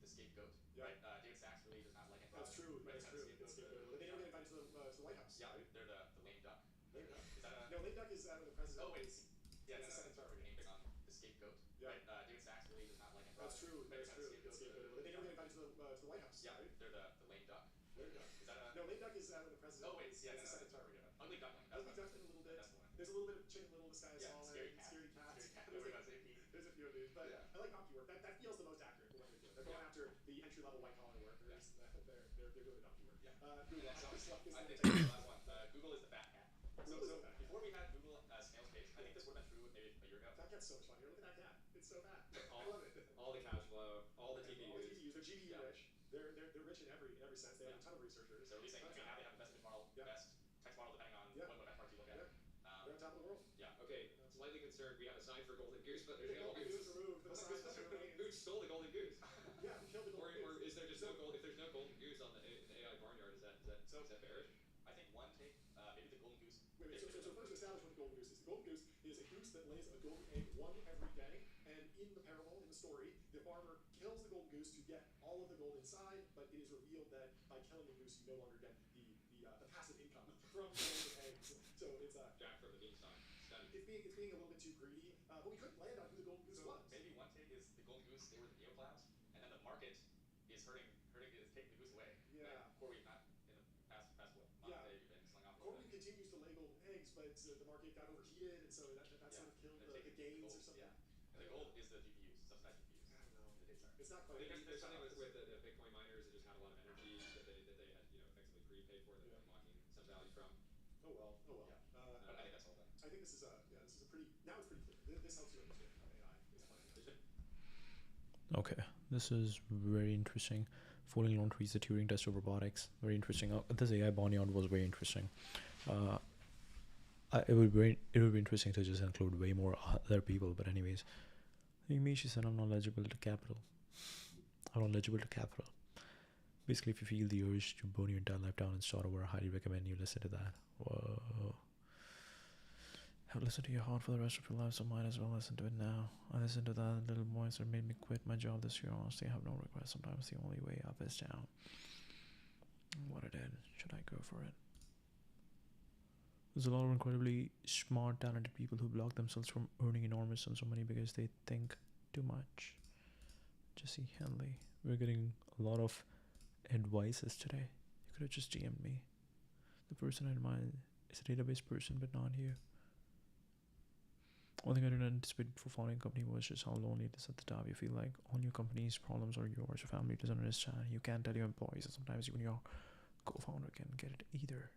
the scapegoat,
Yeah.
right? David Sachs really does not like Anthropic.
That's true.
Right?
That's
It's kind
true.
of
It's
scapegoat.
scapegoat. They never get invited to the White House.
Yeah,
Right?
they're the lame duck.
There you go.
Is that a?
No, lame duck is the president.
Oh wait, yeah,
That's the second term.
We're getting big on the scapegoat,
Yeah.
right? David Sachs really does not like Anthropic.
That's true.
Right?
That's
Kind of
true. It's
scapegoat.
scapegoat. They never get invited to the White House.
Yeah,
Right?
they're the lame duck.
There you go.
Is that a?
No, lame duck is when the president.
Oh wait, yeah,
That's the second term.
Ugly duckling.
Ugly duckling a little bit.
That's the one.
There's a little bit of Chicken Little, the sky is
Yeah,
falling.
scary cat.
Scaredy cat.
Scary cat.
There's
Nobody
a-
wants AP.
There's a few of these, but
Yeah.
I like donkey work. That feels the most accurate for what they're doing. They're going
Yeah.
after the entry level white collar workers.
Yeah.
They're doing the donkey work.
Yeah.
Google.
Next one.
Obviously,
I
obviously.
think the last one. Google is the fat cat.
Google is the fat cat.
Before we had Google snail's pace, I think this would have been true maybe a year ago.
That cat's so much fun here. Look at that cat. It's so fat. I
All,
love it.
all the cash flow, all the
All the
TPUs.
GPUs. They're GPU
Yeah.
rich. They're rich in every sense. They have
Yeah.
a ton of researchers.
They're releasing. I mean, now they have the best image model,
Yeah.
best text model, depending on
Yeah.
what benchmarks you look at.
Yeah. They're on top of the world.
Yeah.
Okay, slightly concerned. We have a sign for Golden Goose, but there's
The
no
golden
Golden
goose
Goose.
removed. The
Golden
sign
goose is
remains.
Who stole the Golden Goose?
Yeah, we killed the golden
Or
goose.
is there just no gold? If there's no Golden Goose on in the AI barnyard, is that bearish?
I think one take, maybe the golden goose.
Wait, so first establish what the golden goose is. The golden goose is a goose that lays a golden egg one every day. And in the parable, in the story, the farmer kills the golden goose to get all of the gold inside, but it is revealed that by killing the goose, you no longer get the passive income from the golden eggs. So it's
Jack from the Beanstalk. Stunning.
it's being a little bit too greedy, but we couldn't land on who the golden goose
So
was.
maybe one take is the golden goose, they were the neoclouds, and then the market is is taking the goose away.
Yeah.
Like CoreWeave, not in the past month,
Yeah.
they've been selling off a little
CoreWeave
bit.
continues to lay golden eggs, but the market got overheated, and so that
Yeah.
sort of killed
They're
the
taking
gains
gold,
or something.
Yeah. And the gold is the GPUs, subsidized GPUs.
I don't know.
In the data center.
It's not quite.
There's something with the Bitcoin miners that just had a lot of energy that they had effectively prepaid for that they're unlocking some value from.
Oh well.
Yeah. But I think that's all done.
I think this is a pretty. Now it's pretty clear. This helps you understand how AI is playing.
Okay, this is very interesting. Falling laundry is the Turing test of robotics. Very interesting. This AI Boneyard was very interesting. It would be interesting to just include way more other people. But anyways, Mishi said I'm not eligible to capital. I'm not eligible to capital. Basically, if you feel the urge to burn your entire life down and start over, I highly recommend you listen to that. Whoa. Have listened to your heart for the rest of your life, so might as well listen to it now. I listened to that little voice that made me quit my job this year. Honestly, I have no regrets. Sometimes the only way up is down. What I did, should I go for it? There's a lot of incredibly smart, talented people who block themselves from earning enormous sums of money because they think too much. Jesse Henley, we're getting a lot of advices today. You could have just DM'd me. The person I admire is a database person, but not you. One thing I didn't anticipate before founding a company was just how lonely it is at the top. You feel like all your company's problems are yours. Your family doesn't understand. You can't tell your employees, and sometimes even your co-founder can get it either.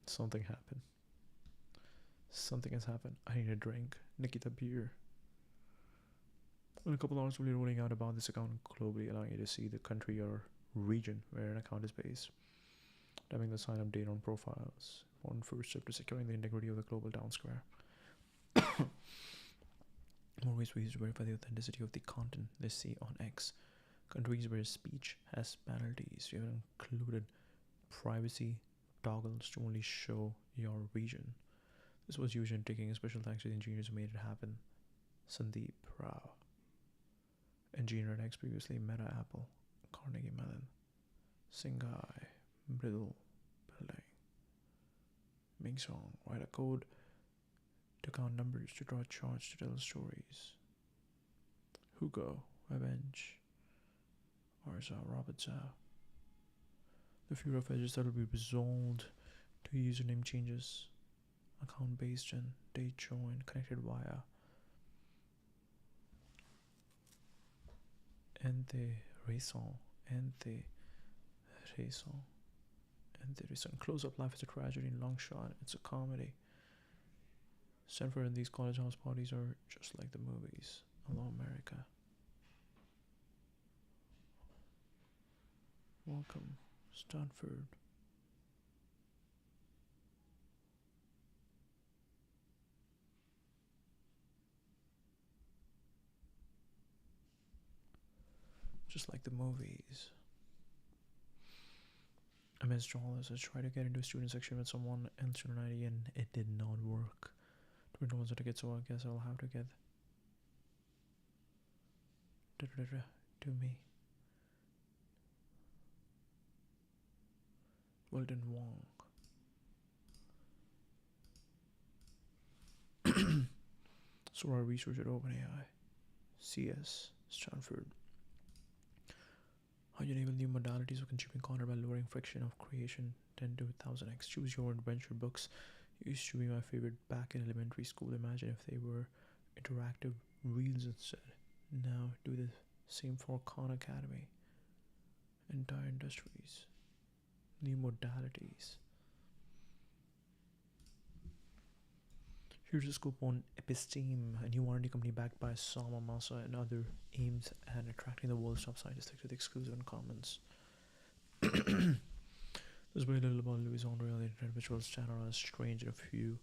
Something happened. Something has happened. I need a drink. Nikita beer. In a couple hours, we'll be rolling out about this account globally, allowing you to see the country or region where an account is based. Having the sign-up date on profiles. One first step to securing the integrity of the global town square. More ways we use to verify the authenticity of the content they see on X. Countries where speech has penalties. We have included privacy toggles to only show your region. This was used in taking a special thanks to the engineers who made it happen. Sandeep Rao. Engineer at X, previously Meta Apple, Carnegie Mellon. Singhai, Brittle Building. Ming Song, write a code to count numbers to draw charts to tell stories. Hugo, Revenge. Arza, Robert Zhao. The fear of edges that will be resolved to username changes. Account based in, date join, connected via Ente Raison. Close up life is a tragedy in long shot. It's a comedy. Stanford and these college house parties are just like the movies. Hello, America. Welcome, Stanford. Just like the movies. I missed all this. I tried to get into a student section with someone and student ID and it did not work. Twin was a ticket, so I guess I'll have to get to me. Weldon Wong. So our research at OpenAI. CS, Stanford. How you enable new modalities of consuming content by lowering friction of creation 10 to 1000x. Choose your adventure books. Used to be my favorite back in elementary school. Imagine if they were interactive reels instead. Now do the same for Khan Academy. Entire industries. New modalities. Here's a scoop on Episteme, a new R&D company backed by Sama Masa and other aims at attracting the world's top scientists to the exclusive and commons. There's very little about Louis Andre on the internet, which will stand out as strange in a few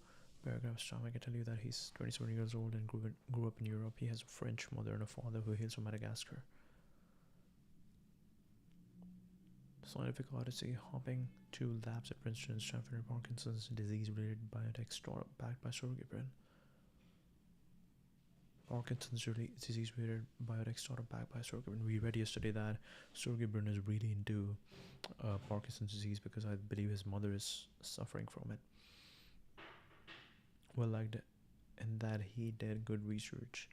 paragraph's time, I can tell you that he's 27 years old and grew up in Europe. He has a French mother and a father who hails from Madagascar. Scientific odyssey, hopping to labs at Princeton and Stanford and Parkinson's disease-related biotech startup backed by Sorgibrin. Parkinson's disease-related biotech startup backed by Sorgibrin. We read yesterday that Sorgibrin is really into Parkinson's disease because I believe his mother is suffering from it. Well liked in that he did good research.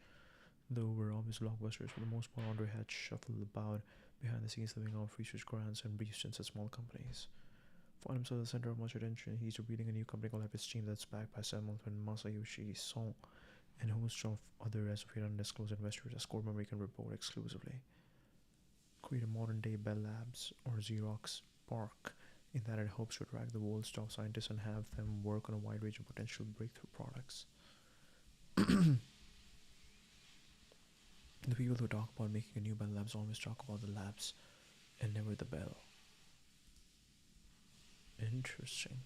Though were obvious blockbusters, for the most part, Andre had shuffled about behind the scenes, living off research grants and brief stints at small companies. Found himself at the center of much attention. He's revealing a new company called Episteme that's backed by Samuel and Masayoshi Son and host of other as of yet undisclosed investors, as Core Memory can report exclusively. Create a modern-day Bell Labs or Xerox PARC, in that it hopes to attract the world's top scientists and have them work on a wide range of potential breakthrough products. The people who talk about making a new Bell Labs always talk about the labs and never the bell. Interesting.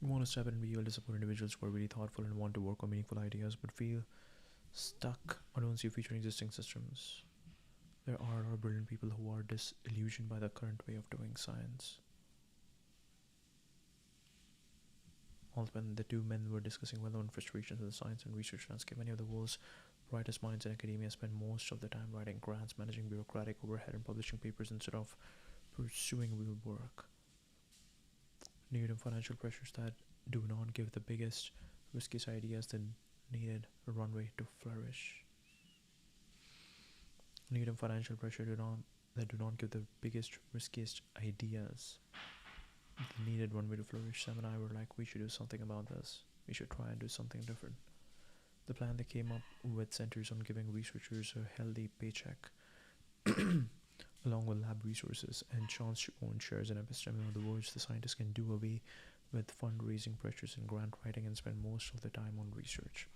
You want to step in and be able to support individuals who are really thoughtful and want to work on meaningful ideas but feel stuck or don't see a future in existing systems. There are a lot of brilliant people who are disillusioned by the current way of doing science. When the two men were discussing well-known frustrations in the science and research landscape, many of the world's brightest minds in academia spend most of their time writing grants, managing bureaucratic overhead, and publishing papers instead of pursuing real work. Negative financial pressures that do not give the biggest, riskiest ideas the needed runway to flourish. Negative financial pressure that do not give the biggest, riskiest ideas the needed runway to flourish. Sam and I were like, we should do something about this. We should try and do something different. The plan they came up with centers on giving researchers a healthy paycheck along with lab resources and chance to own shares in Episteme. In other words, the scientists can do away with fundraising pressures and grant writing and spend most of their time on research.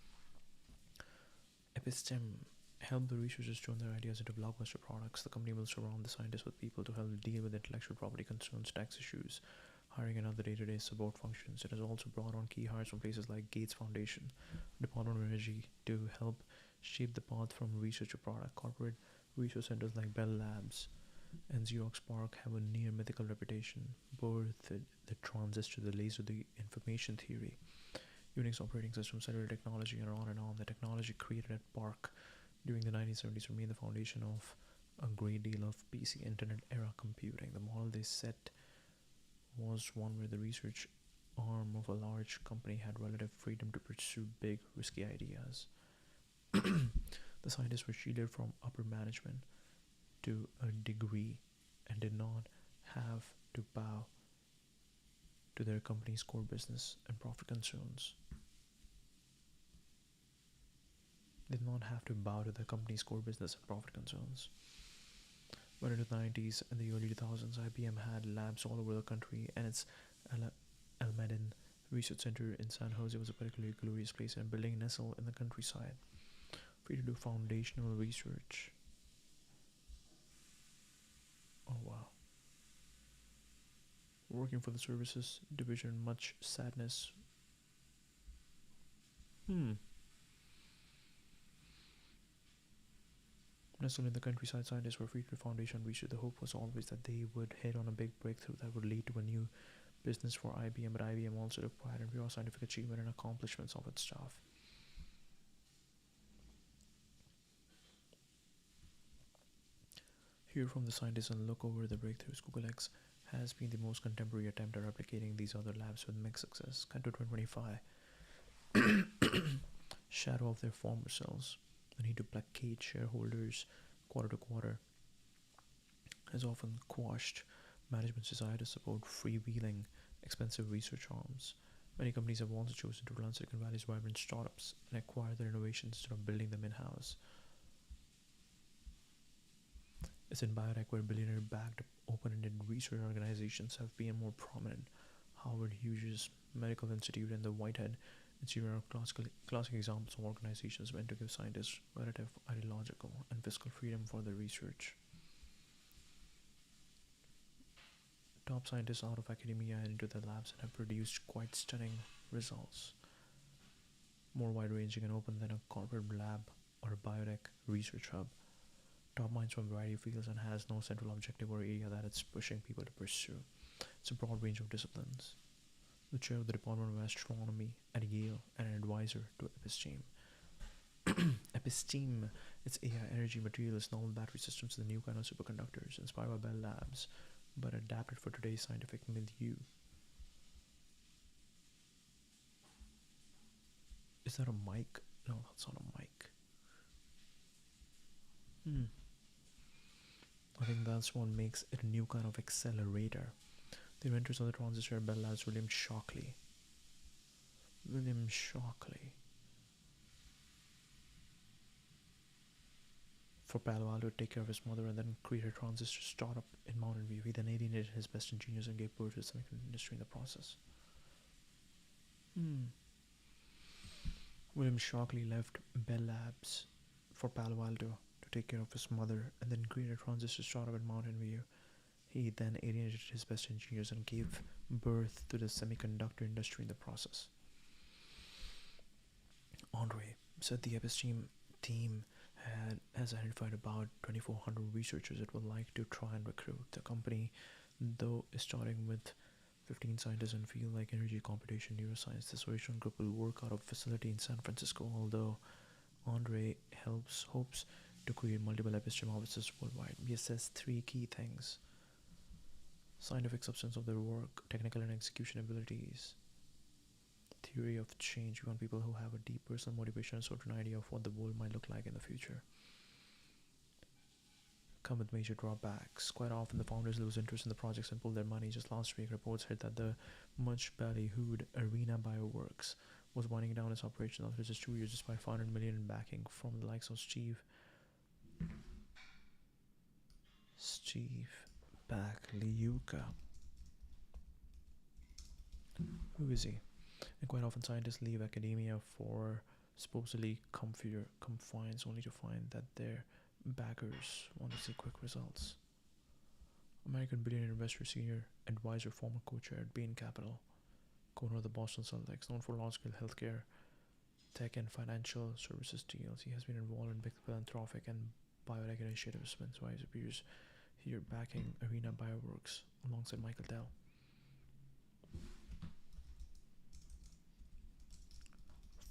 Episteme help the researchers turn their ideas into blockbuster products. The company will surround the scientists with people to help deal with intellectual property concerns, tax issues, hiring, and other day-to-day support functions. It has also brought on key hires from places like Gates Foundation, Department of Energy, to help shape the path from research to product. Corporate research centers like Bell Labs and Xerox PARC have a near mythical reputation. Birthed the transistor, the laser, the information theory, Unix operating system, cellular technology, and on and on. The technology created at PARC during the 1970s remained the foundation of a great deal of PC internet era computing. The model they set was one where the research arm of a large company had relative freedom to pursue big, risky ideas. The scientists were shielded from upper management to a degree and did not have to bow to their company's core business and profit concerns. Did not have to bow to the company's core business and profit concerns. But in the 90s and the early 2000s, IBM had labs all over the country, and its Almaden Research Center in San Jose was a particularly glorious place and building nestled in the countryside, free to do foundational research. Oh wow. Working for the services division, much sadness. Nestled in the countryside, scientists were free to do foundation research. The hope was always that they would hit on a big breakthrough that would lead to a new business for IBM, but IBM also took pride in pure scientific achievement and accomplishments of its staff. Hear from the scientists and look over the breakthroughs. Google X has been the most contemporary attempt at replicating these other labs with mixed success. Canto 2025. Shadow of their former selves. The need to placate shareholders quarter to quarter has often quashed management's desire to support freewheeling, expensive research arms. Many companies have also chosen to run Silicon Valley's vibrant startups and acquire their innovations instead of building them in-house. It's in biotech where billionaire-backed open-ended research organizations have been more prominent. Howard Hughes Medical Institute and the Whitehead Institute are classic examples of organizations meant to give scientists relative ideological and fiscal freedom for their research. top scientists out of academia and into the labs and have produced quite stunning results. More wide ranging and open than a corporate lab or a biotech research hub. Top minds from a variety of fields and has no central objective or area that it's pushing people to pursue. It's a broad range of disciplines. The chair of the Department of Astronomy at Yale and an advisor to Episteme. Episteme, it's AI, energy, materials, novel battery systems, and the new kind of superconductors inspired by Bell Labs, but adapted for today's scientific milieu. Is that a mic? No, that's not a mic. I think that's what makes it a new kind of accelerator. The inventors of the transistor at Bell Labs, William Shockley. For Palo Alto to take care of his mother and then create a transistor startup in Mountain View. He then alienated his best engineers and gave birth to the semiconductor industry in the process. William Shockley left Bell Labs for Palo Alto to take care of his mother and then create a transistor startup in Mountain View. He then alienated his best engineers and gave birth to the semiconductor industry in the process. Andre said the Episteme team has identified about 2,400 researchers it would like to try and recruit. The company, though, is starting with 15 scientists in fields like energy, computation, neuroscience. This original group will work out of a facility in San Francisco, although Andre hopes to create multiple Episteme offices worldwide. He says 3 key things: scientific substance of their work, technical and execution abilities, theory of change. We want people who have a deep personal motivation and sort of an idea of what the world might look like in the future. Come with major drawbacks. Quite often the founders lose interest in the projects and pull their money. Just last week, reports said that the much ballyhooed Arena Bioworks was winding down its operations after just 2 years despite $500 million in backing from the likes of Steve Bakliuka. Who is he? And quite often scientists leave academia for supposedly comfier confines only to find that their backers want to see quick results. American billionaire investor, senior advisor, former co-chair at Bain Capital, co-owner of the Boston Celtics, known for large-scale healthcare, tech and financial services deals. He has been involved in big philanthropic and biotech initiatives. Hence why he appears here backing Arena Bioworks alongside Michael Dell.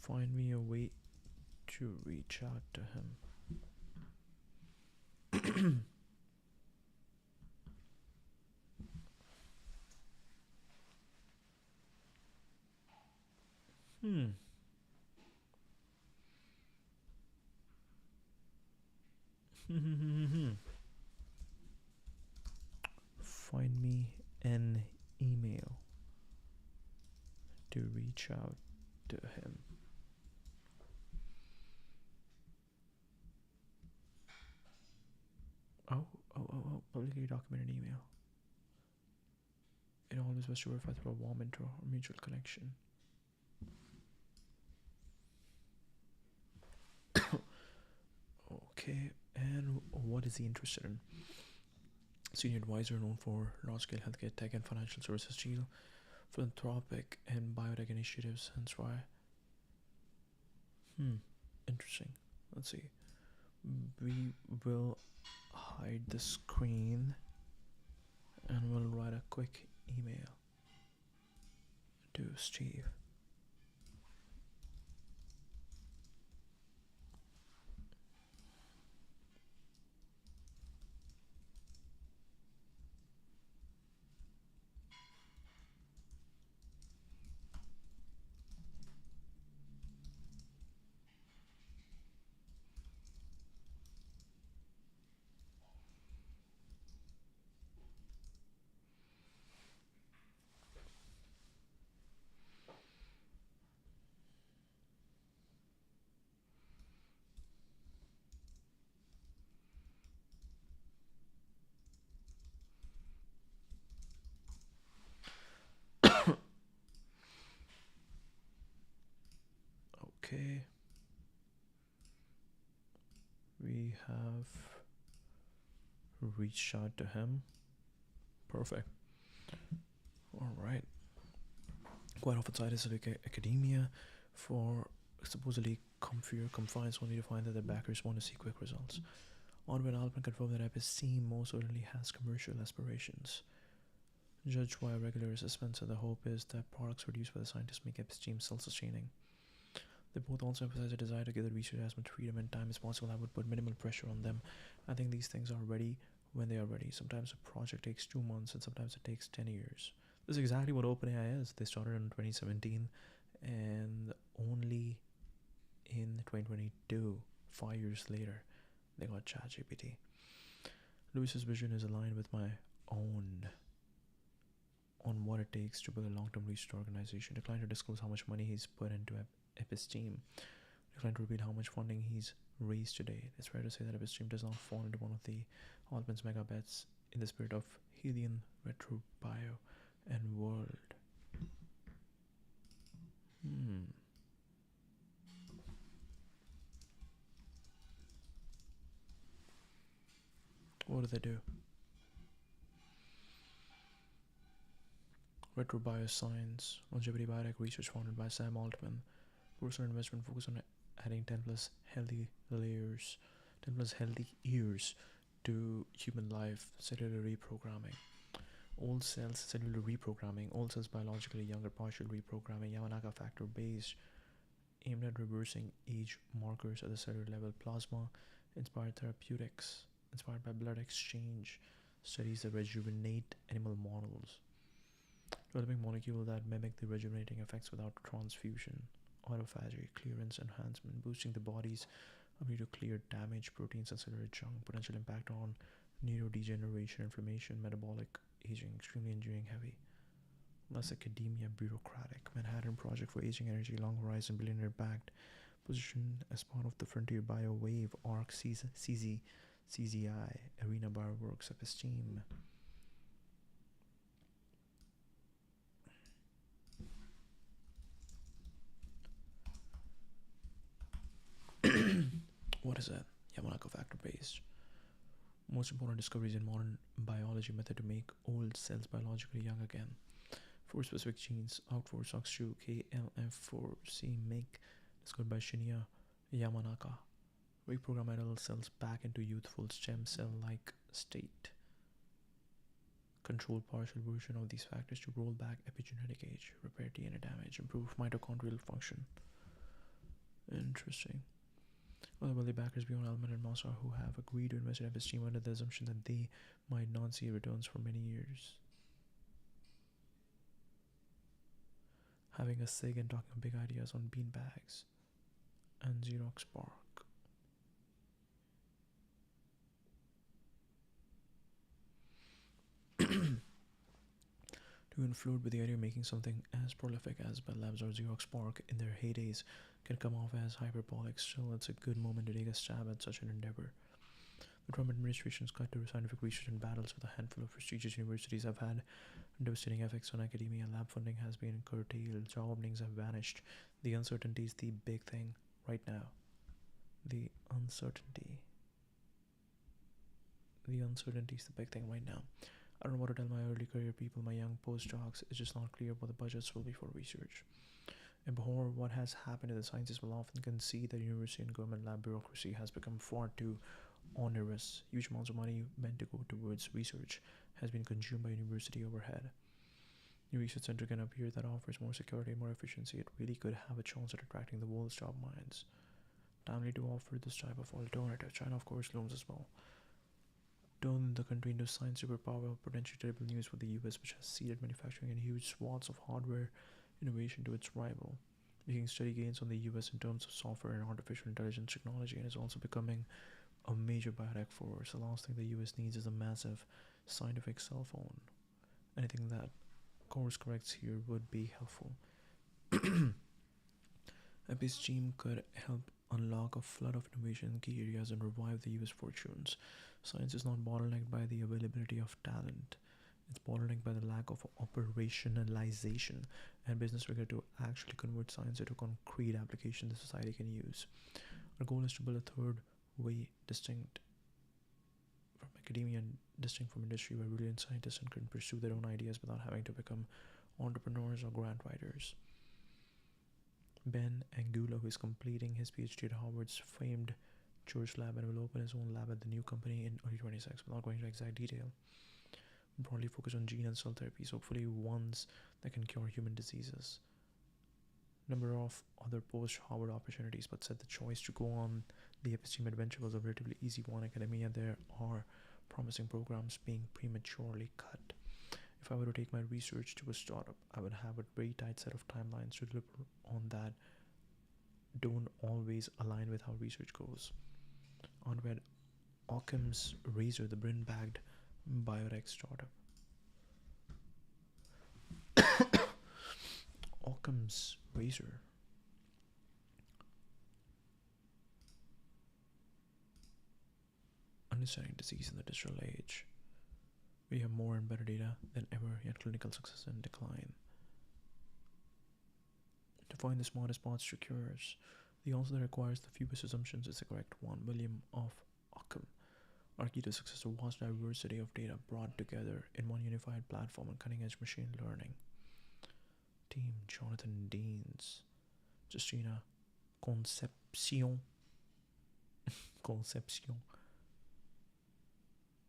Find me a way to reach out to him. Find me an email to reach out to him. Publicly document an email. It always was to verify through a warm intro or mutual connection. Okay, and what is he interested in? Senior advisor known for large-scale healthcare, tech, and financial services deal, philanthropic and biotech initiatives, hence why. Interesting. Let's see. We will hide the screen and we'll write a quick email to Steve. Okay. We have reached out to him. Perfect. Alright. Quite often cited Civic Academia for supposedly comfier confines only to find that the backers want to see quick results. Onward Altman confirmed that Epstein most certainly has commercial aspirations. Judged by regular assessments, and the hope is that products produced by the scientists make Epstein self-sustaining. They both also emphasize a desire to give the research as much freedom and time as possible. I would put minimal pressure on them. I think these things are ready when they are ready. Sometimes a project takes 2 months and sometimes it takes 10 years. This is exactly what OpenAI is. They started in 2017 and only in 2022, 5 years later, they got ChatGPT. Lewis's vision is aligned with my own on what it takes to build a long-term research organization. Declined to disclose how much money he's put into Episteme. Declined to reveal how much funding he's raised today. It's fair to say that Episteme does not fall into one of the Altman's mega bets in the spirit of Helion, Retro Bio, and World. What do they do? Retro Bioscience, longevity biotech research founded by Sam Altman. Personal investment focused on adding 10 plus healthy years to human life, cellular reprogramming. Old cells, cellular reprogramming, old cells biologically younger, partial reprogramming, Yamanaka factor based, aimed at reversing age markers at the cellular level, plasma inspired therapeutics, inspired by blood exchange, studies that rejuvenate animal models, developing molecules that mimic the rejuvenating effects without transfusion, autophagy, clearance enhancement, boosting the body's ability to clear damaged proteins and cellular junk, potential impact on neurodegeneration, inflammation, metabolic aging, extremely engineering heavy. Less academia bureaucratic. Manhattan Project for Aging Energy, long horizon, billionaire backed, positioned as part of the Frontier Bio Wave, ARC, CZI, Arena Bioworks, Episteme. What is that? Yamanaka factor based. Most important discoveries in modern biology method to make old cells biologically young again. 4 specific genes, OUT4, SOX2, KLF4C, MIG, discovered by Shinya Yamanaka. Reprogram adult cells back into youthful stem cell-like state. Control partial version of these factors to roll back epigenetic age, repair DNA damage, improve mitochondrial function. Interesting. Other wealthy backers beyond Altman and Mossar who have agreed to invest in Episteme under the assumption that they might not see returns for many years. Having a sig and talking big ideas on beanbags and Xerox Park. To influence with the idea of making something as prolific as Bell Labs or Xerox Park in their heydays can come off as hyperbolic. Still, it's a good moment to take a stab at such an endeavor. The Trump administration's cut to scientific research and battles with a handful of prestigious universities have had devastating effects on academia. Lab funding has been curtailed, job openings have vanished. The uncertainty is the big thing right now. The uncertainty is the big thing right now. I don't know what to tell my early career people, my young postdocs. It's just not clear what the budgets will be for research. Abhor what has happened to the scientists will often concede that university and government lab bureaucracy has become far too onerous. Huge amounts of money meant to go towards research has been consumed by university overhead. New research center can appear that offers more security and more efficiency. It really could have a chance at attracting the world's job minds. Timely to offer this type of alternative. China, of course, looms as well. Turn the country into science superpower, potentially terrible news for the US, which has ceded manufacturing and huge swaths of hardware innovation to its rival, making steady gains on the US in terms of software and artificial intelligence technology, and is also becoming a major biotech force. The last thing the US needs is a massive scientific cell phone. Anything that course corrects here would be helpful. Episteme could help unlock a flood of innovation in key areas and revive the US fortunes. Science is not bottlenecked by the availability of talent. It's bottlenecked by the lack of operationalization and business rigor to actually convert science into concrete application that society can use. Our goal is to build a third way distinct from academia distinct from industry where brilliant scientists can pursue their own ideas without having to become entrepreneurs or grant writers. Ben Angulo, who is completing his PhD at Harvard's famed George Lab and will open his own lab at the new company in early 26, without going into exact detail. Broadly focused on gene and cell therapies, hopefully ones that can cure human diseases. Number of other post-Harvard opportunities, but said the choice to go on the episteme adventure was a relatively easy one. Academia, there are promising programs being prematurely cut. If I were to take my research to a startup, I would have a very tight set of timelines to deliver on that don't always align with how research goes. On read Occam's Razor, the brain-bagged biotech startup. Occam's Razor. Understanding disease in the digital age. We have more and better data than ever, yet clinical success in decline. To find the smartest paths to cures, the answer that requires the fewest assumptions is the correct one. William of Ockham. Our key to success is a vast diversity of data brought together in one unified platform and cutting-edge machine learning. Team Jonathan Deans. Justina Concepcion.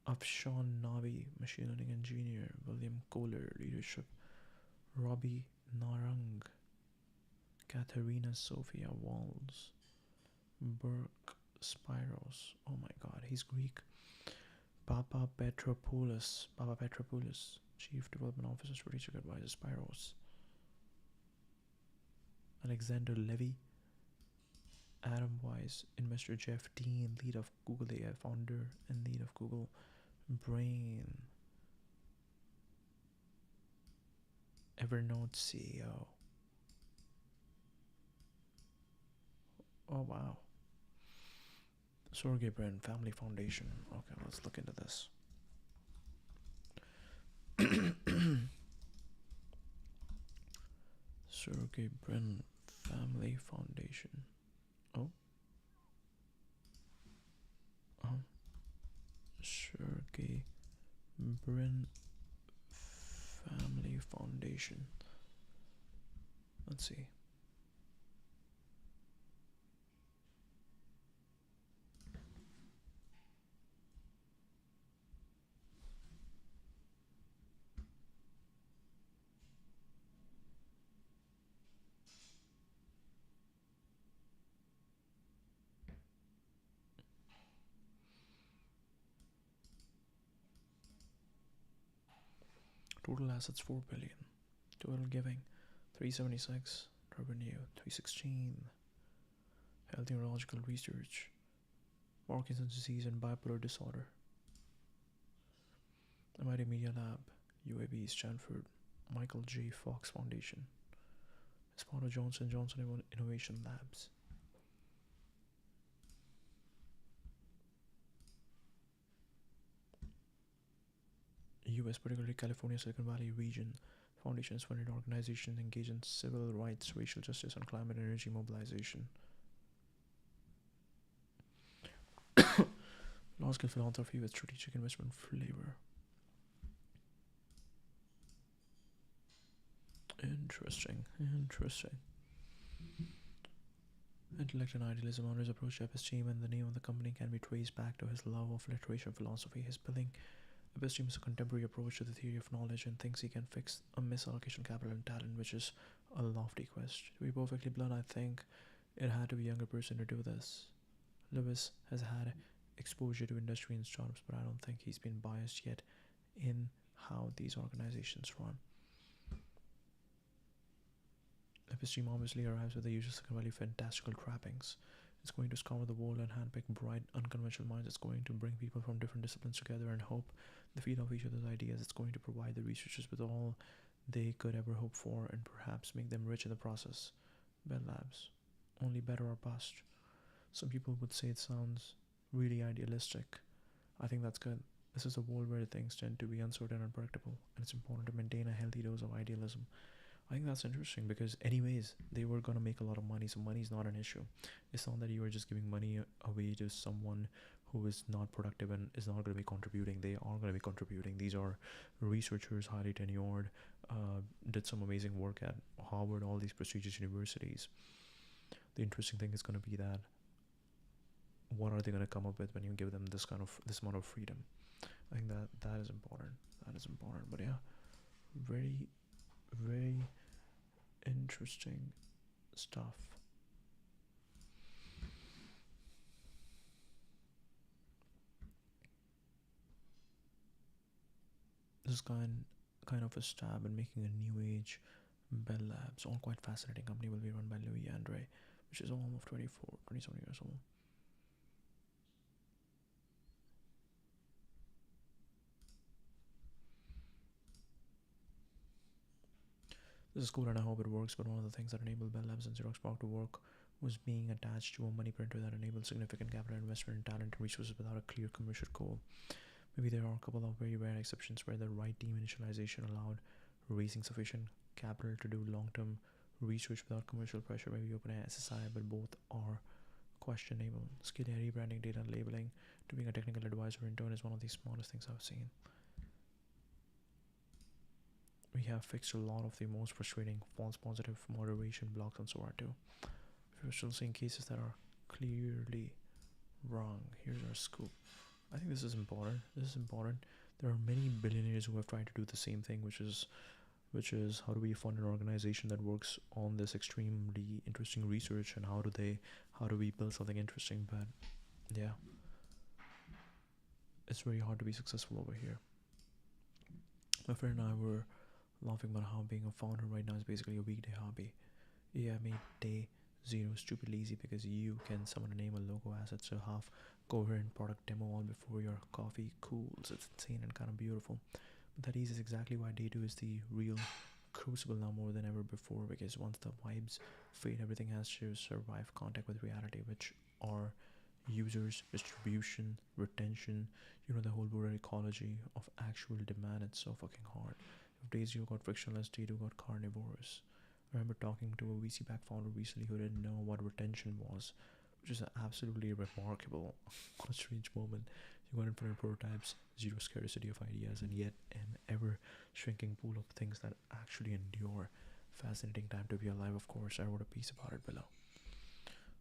Afshan Navi, machine learning engineer. William Kohler, leadership. Robbie Narang. Katharina Sophia Walls. Burke Spiros. Oh my god, he's Greek. Papa Petropoulos, Chief Development Officer, Strategic Advisor, Spiros. Alexander Levy. Adam Weiss, investor Jeff Dean, lead of Google AI, founder and lead of Google Brain. Evernote CEO. Oh wow. Sergey Brin Family Foundation. Okay, let's look into this. Sergey Brin Family Foundation. Oh. Sergey Brin Family Foundation. Let's see. Total assets 4 billion. Total giving 376. Revenue 316. Health neurological research. Parkinson's disease and bipolar disorder. MIT Media Lab. UAB Stanford. Michael J. Fox Foundation. As part of Johnson & Johnson Innovation Labs. US, particularly California, Silicon Valley region, foundations funded organizations engaged in civil rights, racial justice, and climate and energy mobilization. Large-scale philanthropy with strategic investment flavor. Interesting. Intellect and idealism on his approach to episteme, and the name of the company can be traced back to his love of literature and philosophy. His billing episteme is a contemporary approach to the theory of knowledge and thinks he can fix a misallocation capital and talent, which is a lofty quest. To be perfectly blunt, I think it had to be a younger person to do this. Lewis has had exposure to industry and startups, but I don't think he's been biased yet in how these organizations run. Episteme obviously arrives with the usual Silicon Valley fantastical trappings. It's going to scour the world and handpick bright, unconventional minds. It's going to bring people from different disciplines together and hope the feed off each other's ideas. It's going to provide the researchers with all they could ever hope for and perhaps make them rich in the process. Bell Labs. Only better or bust. Some people would say it sounds really idealistic. I think that's good. This is a world where things tend to be uncertain and unpredictable, and it's important to maintain a healthy dose of idealism. I think that's interesting because anyways, they were going to make a lot of money, so money is not an issue. It's not that you are just giving money away to someone who is not productive and is not going to be contributing. They are going to be contributing. These are researchers, highly tenured, did some amazing work at Harvard, all these prestigious universities. The interesting thing is going to be that what are they going to come up with when you give them this amount of freedom? I think that is important. That is important. But yeah, very, very interesting stuff. This is kind of a stab in making a new age Bell Labs, all quite fascinating company, will be run by Louis Andre, which is almost 27 years old. This is cool and I hope it works, but one of the things that enabled Bell Labs and Xerox PARC to work was being attached to a money printer that enabled significant capital investment in talent and resources without a clear commercial goal. Maybe there are a couple of very rare exceptions where the right team initialization allowed raising sufficient capital to do long-term research without commercial pressure. Maybe OpenAI, SSI, but both are questionable. Scaling, rebranding, data labeling to being a technical advisor in turn is one of the smartest things I've seen. We have fixed a lot of the most frustrating false positive moderation blocks and so on too. If you're still seeing cases that are clearly wrong, here's our scoop. I think this is important. There are many billionaires who have tried to do the same thing, which is how do we fund an organization that works on this extremely interesting research, and how do we build something interesting. But yeah, it's very hard to be successful over here. My friend and I were laughing about how being a founder right now is basically a weekday hobby. Yeah, I made day 0 stupidly easy because you can summon a name, a logo, assets, a half coherent product demo all before your coffee cools. It's insane and kind of beautiful. But that ease is exactly why day 2 is the real crucible now more than ever before, because once the vibes fade, everything has to survive contact with reality, which are users, distribution, retention, the whole broader ecology of actual demand. It's so fucking hard. If day 0 got frictionless, day 2 got carnivorous. I remember talking to a VC-backed founder recently who didn't know what retention was, which is absolutely remarkable. What a strange moment. You got infinite prototypes, zero scarcity of ideas, and yet an ever-shrinking pool of things that actually endure. Fascinating time to be alive, of course. I wrote a piece about it below.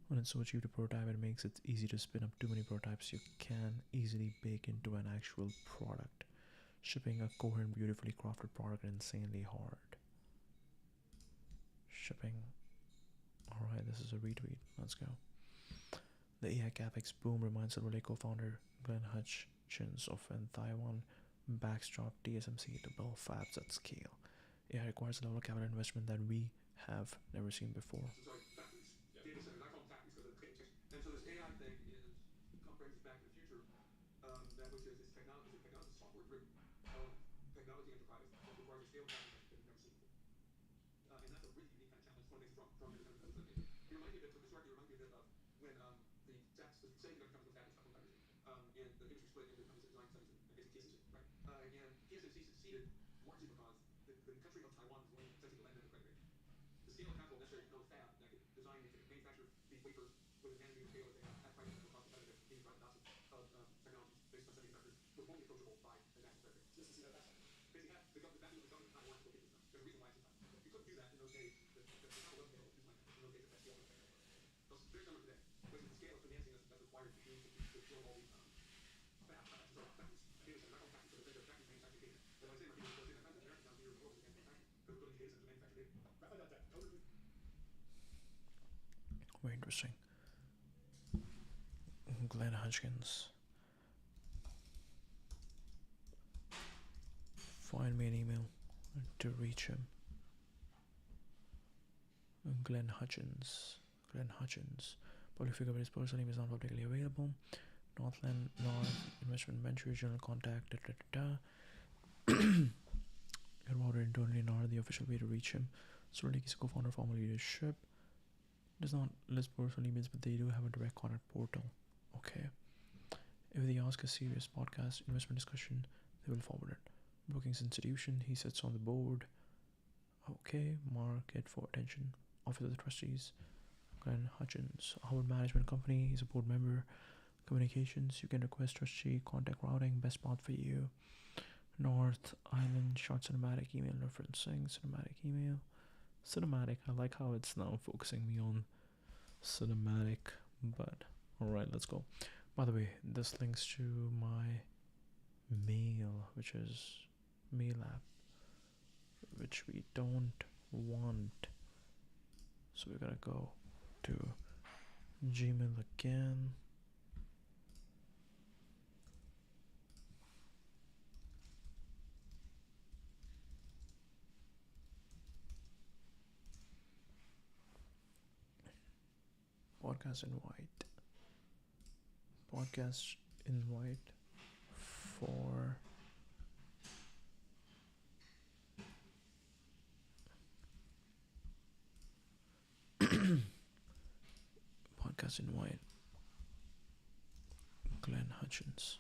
When it's so cheap to prototype, it makes it easy to spin up too many prototypes you can easily bake into an actual product. Shipping a coherent, beautifully crafted product is insanely hard. Shipping. Alright, this is a retweet. Let's go. The AI CapEx boom reminds Silver Lake co-founder Glenn Hutchins of when Taiwan backstopped TSMC to build fabs at scale. AI requires a level of capital investment that we have never seen before.
Data centers. I call them factories because of the text. And so this AI thing brings us back to the future, that which is technology, software driven technology enterprise that requires a scale of capital that we've never seen before. And that's a really unique kind of challenge. It's one of the things from independent companies that it reminds me a bit, historically, it reminds me a bit of when the semiconductor companies went fabulous a couple of years ago. And the industry split into companies that design semis and basically TSMC, right? And TSMC succeeded largely because the country of Taiwan was willing essentially to lend them the credit rating. The scale of capital necessary to build a fab that could design and manufacture these wafers with a nanometer scale at prices that were cost competitive, meaning drive adoption of technologies based on semiconductors, was only approachable by the national credit rating. Just to see that fast. Basically, had the government of Taiwan to go get this done. There's a reason why it's in Taiwan. You couldn't do that in those days. The capital wasn't available to do something like that. In those days, at that scale, wasn't available. So it's very similar today, which is the scale of financing that's required to build all these fabs. So factories, data centers, not only factories, but factories manufacture data. And when I say my people, those data centers, American down here in the world is against manufacturing. Because building data centers to manufacture data. Right about that. Totally.
Very interesting. Glenn Hutchins. Find me an email to reach him. Glenn Hutchins. Public figure, but his personal name is not publicly available. North Investment Ventures, general contact. About it internally, not the official way to reach him. Silver Lake is a co-founder, former leadership. Does not list personal emails, but they do have a direct contact portal. Okay. If they ask a serious podcast investment discussion, they will forward it. Brookings Institution, he sits on the board. Okay. Market for attention. Office of the Trustees. Glenn Hutchins. Howard Management Company, he's a board member. Communications, you can request Trusty, contact routing, best path for you. North Island, short cinematic email referencing, cinematic email. Cinematic, I like how it's now focusing me on cinematic, but alright, let's go. By the way, this links to my mail, which is mail app, which we don't want. So we're gonna go to Gmail again. Podcast invite. Podcast invite for podcast invite Glenn Hutchins.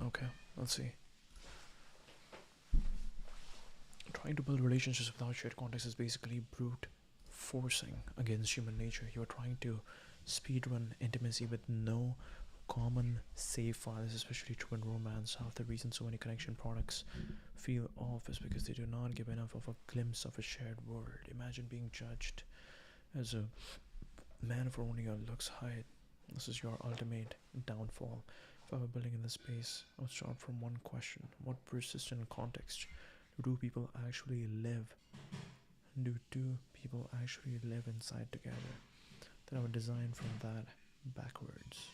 Okay, let's see. Trying to build relationships without shared context is basically brute forcing against human nature. You are trying to speedrun intimacy with no common save files, especially true in romance. Half the reason so many connection products feel off is because they do not give enough of a glimpse of a shared world. Imagine being judged as a man for only your looks height. This is your ultimate downfall. If I were building in this space, I would start from one question: what persistent context do people actually live? Do two people actually live inside together? Then I would design from that backwards.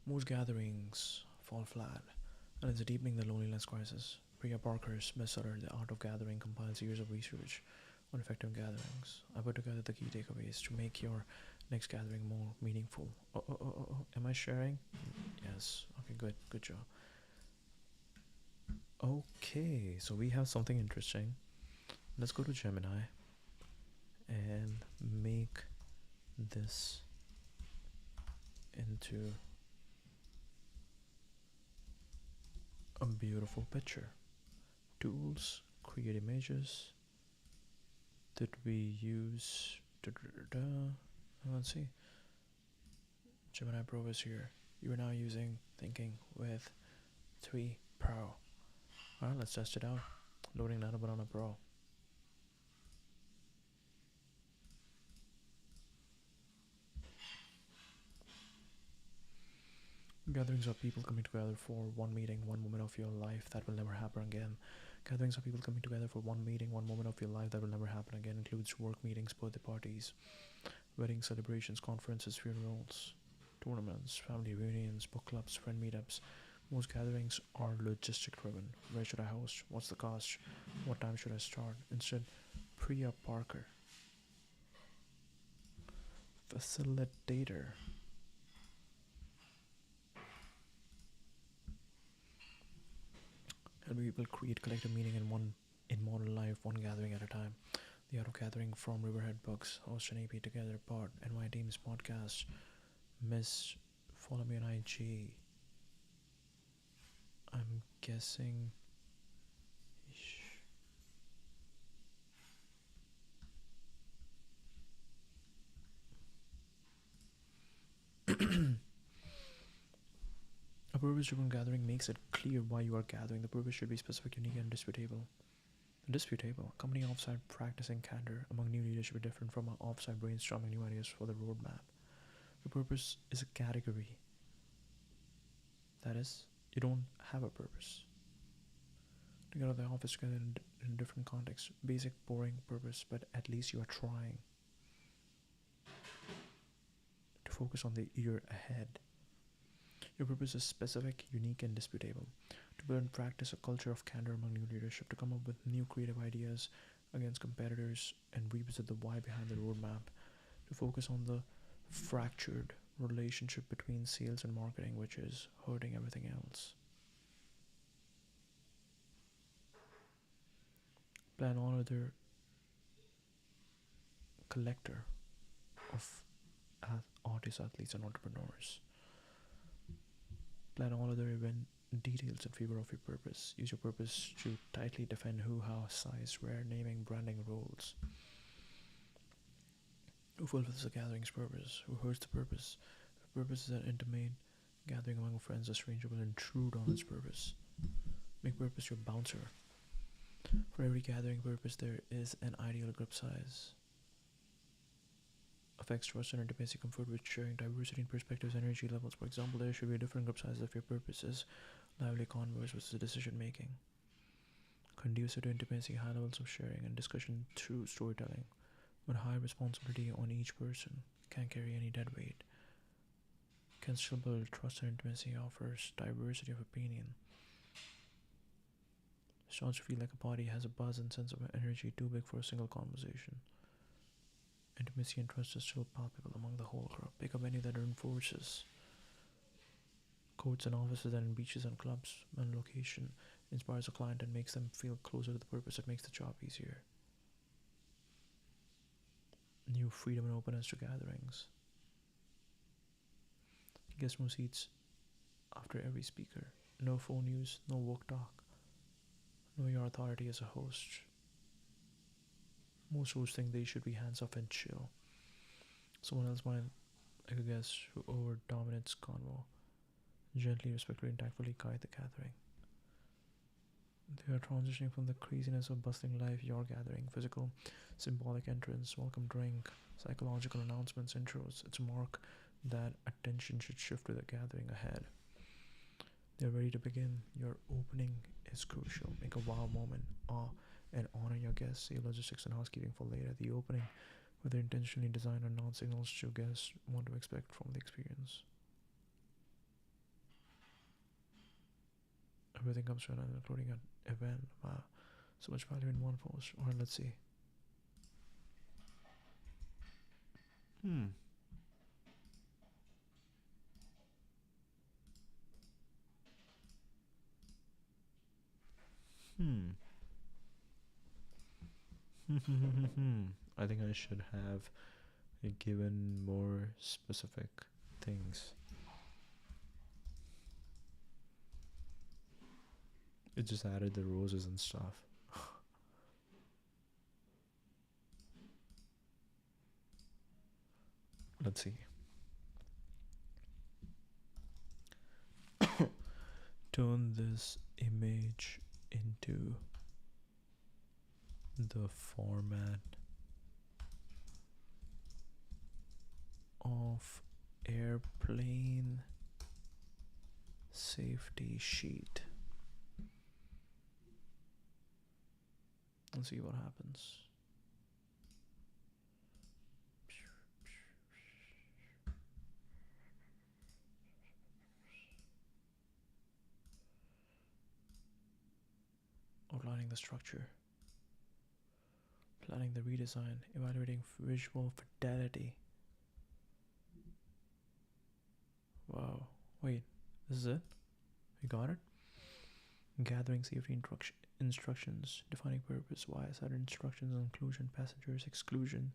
Most gatherings fall flat, and it's deepening the loneliness crisis. Priya Parker's bestseller, The Art of Gathering, compiles years of research on effective gatherings. I put together the key takeaways to make your next gathering more meaningful. Oh. Am I sharing? Yes. Okay, good job. Okay, so we have something interesting. Let's go to Gemini and make this into a beautiful picture. Tools, create images that we use. Let's see. Gemini Pro is here. You are now using Thinking with 3 Pro. Alright, let's test it out. Loading Nano Banana Pro. Gatherings of people coming together for one meeting, one moment of your life that will never happen again. Gatherings of people coming together for one meeting, one moment of your life that will never happen again includes work meetings, birthday parties, wedding celebrations, conferences, funerals, tournaments, family reunions, book clubs, friend meetups. Most gatherings are logistic driven. Where should I host? What's the cost? What time should I start? Instead, Priya Parker, facilitator. Help people create collective meaning in modern life, one gathering at a time. The Art of Gathering from Riverhead Books, host an AP together, part NY Teams podcast. Miss, follow me on IG. I'm guessing. A purpose-driven gathering makes it clear why you are gathering. The purpose should be specific, unique, and indisputable. Indisputable. Company offsite practicing candor among new leadership is different from an offsite brainstorming new ideas for the roadmap. The purpose is a category. That is, you don't have a purpose. To get out of the office together in a different context. Basic, boring purpose, but at least you are trying. To focus on the year ahead. Your purpose is specific, unique, and disputable. To build and practice a culture of candor among new leadership, to come up with new creative ideas against competitors and revisit the why behind the roadmap, to focus on the fractured relationship between sales and marketing, which is hurting everything else. Plan all other collector of artists, athletes, and entrepreneurs. Plan all other event details in favor of your purpose. Use your purpose to tightly defend who, how, size, where, naming, branding roles. Who fulfills the gathering's purpose? Who hurts the purpose? If the purpose is an intimate gathering among friends, a stranger will intrude on its purpose. Make purpose your bouncer. For every gathering purpose, there is an ideal group size. Affects trust and intimacy, comfort with sharing, diversity in perspectives, energy levels. For example, there should be different group sizes if your purpose is lively converse versus decision making. Conducive to intimacy, high levels of sharing and discussion through storytelling, but high responsibility on each person. Can't carry any dead weight. Can still build trust and intimacy, offers diversity of opinion. Starts to feel like a body, has a buzz and sense of energy too big for a single conversation. Intimacy and trust is still palpable among the whole group. Pick a venue that reinforces courts and offices and beaches and clubs and location inspires a client and makes them feel closer to the purpose. It makes the job easier. New freedom and openness to gatherings. Guest room seats after every speaker. No phone use, no work talk. Know your authority as a host. Most hosts think they should be hands off and chill. Someone else might, like a guest who over dominates convo, gently, respectfully, and tactfully guide the gathering. They are transitioning from the craziness of bustling life, your gathering, physical, symbolic entrance, welcome drink, psychological announcements, intros. It's a mark that attention should shift to the gathering ahead. They're ready to begin. Your opening is crucial. Make a wow moment, and honor your guests. Save logistics and housekeeping for later. The opening, whether intentionally designed or not, signals to guests what to expect from the experience. Everything comes to an end, including an event. Wow, so much value in one post. Alright, let's see. Hmm. I think I should have given more specific things. It just added the roses and stuff. Let's see. Turn this image into the format of airplane safety sheet. Let's see what happens. Outlining the structure, planning the redesign, evaluating visual fidelity. Wow, wait, this is it? We got it? Gathering safety instructions, defining purpose, why, set instructions on inclusion, passengers, exclusion,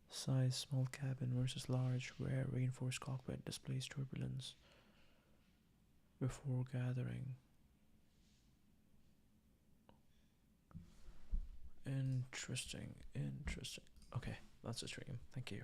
size, small cabin versus large, rare, reinforced cockpit, displays turbulence, before gathering. Interesting. Okay, that's the stream. Thank you.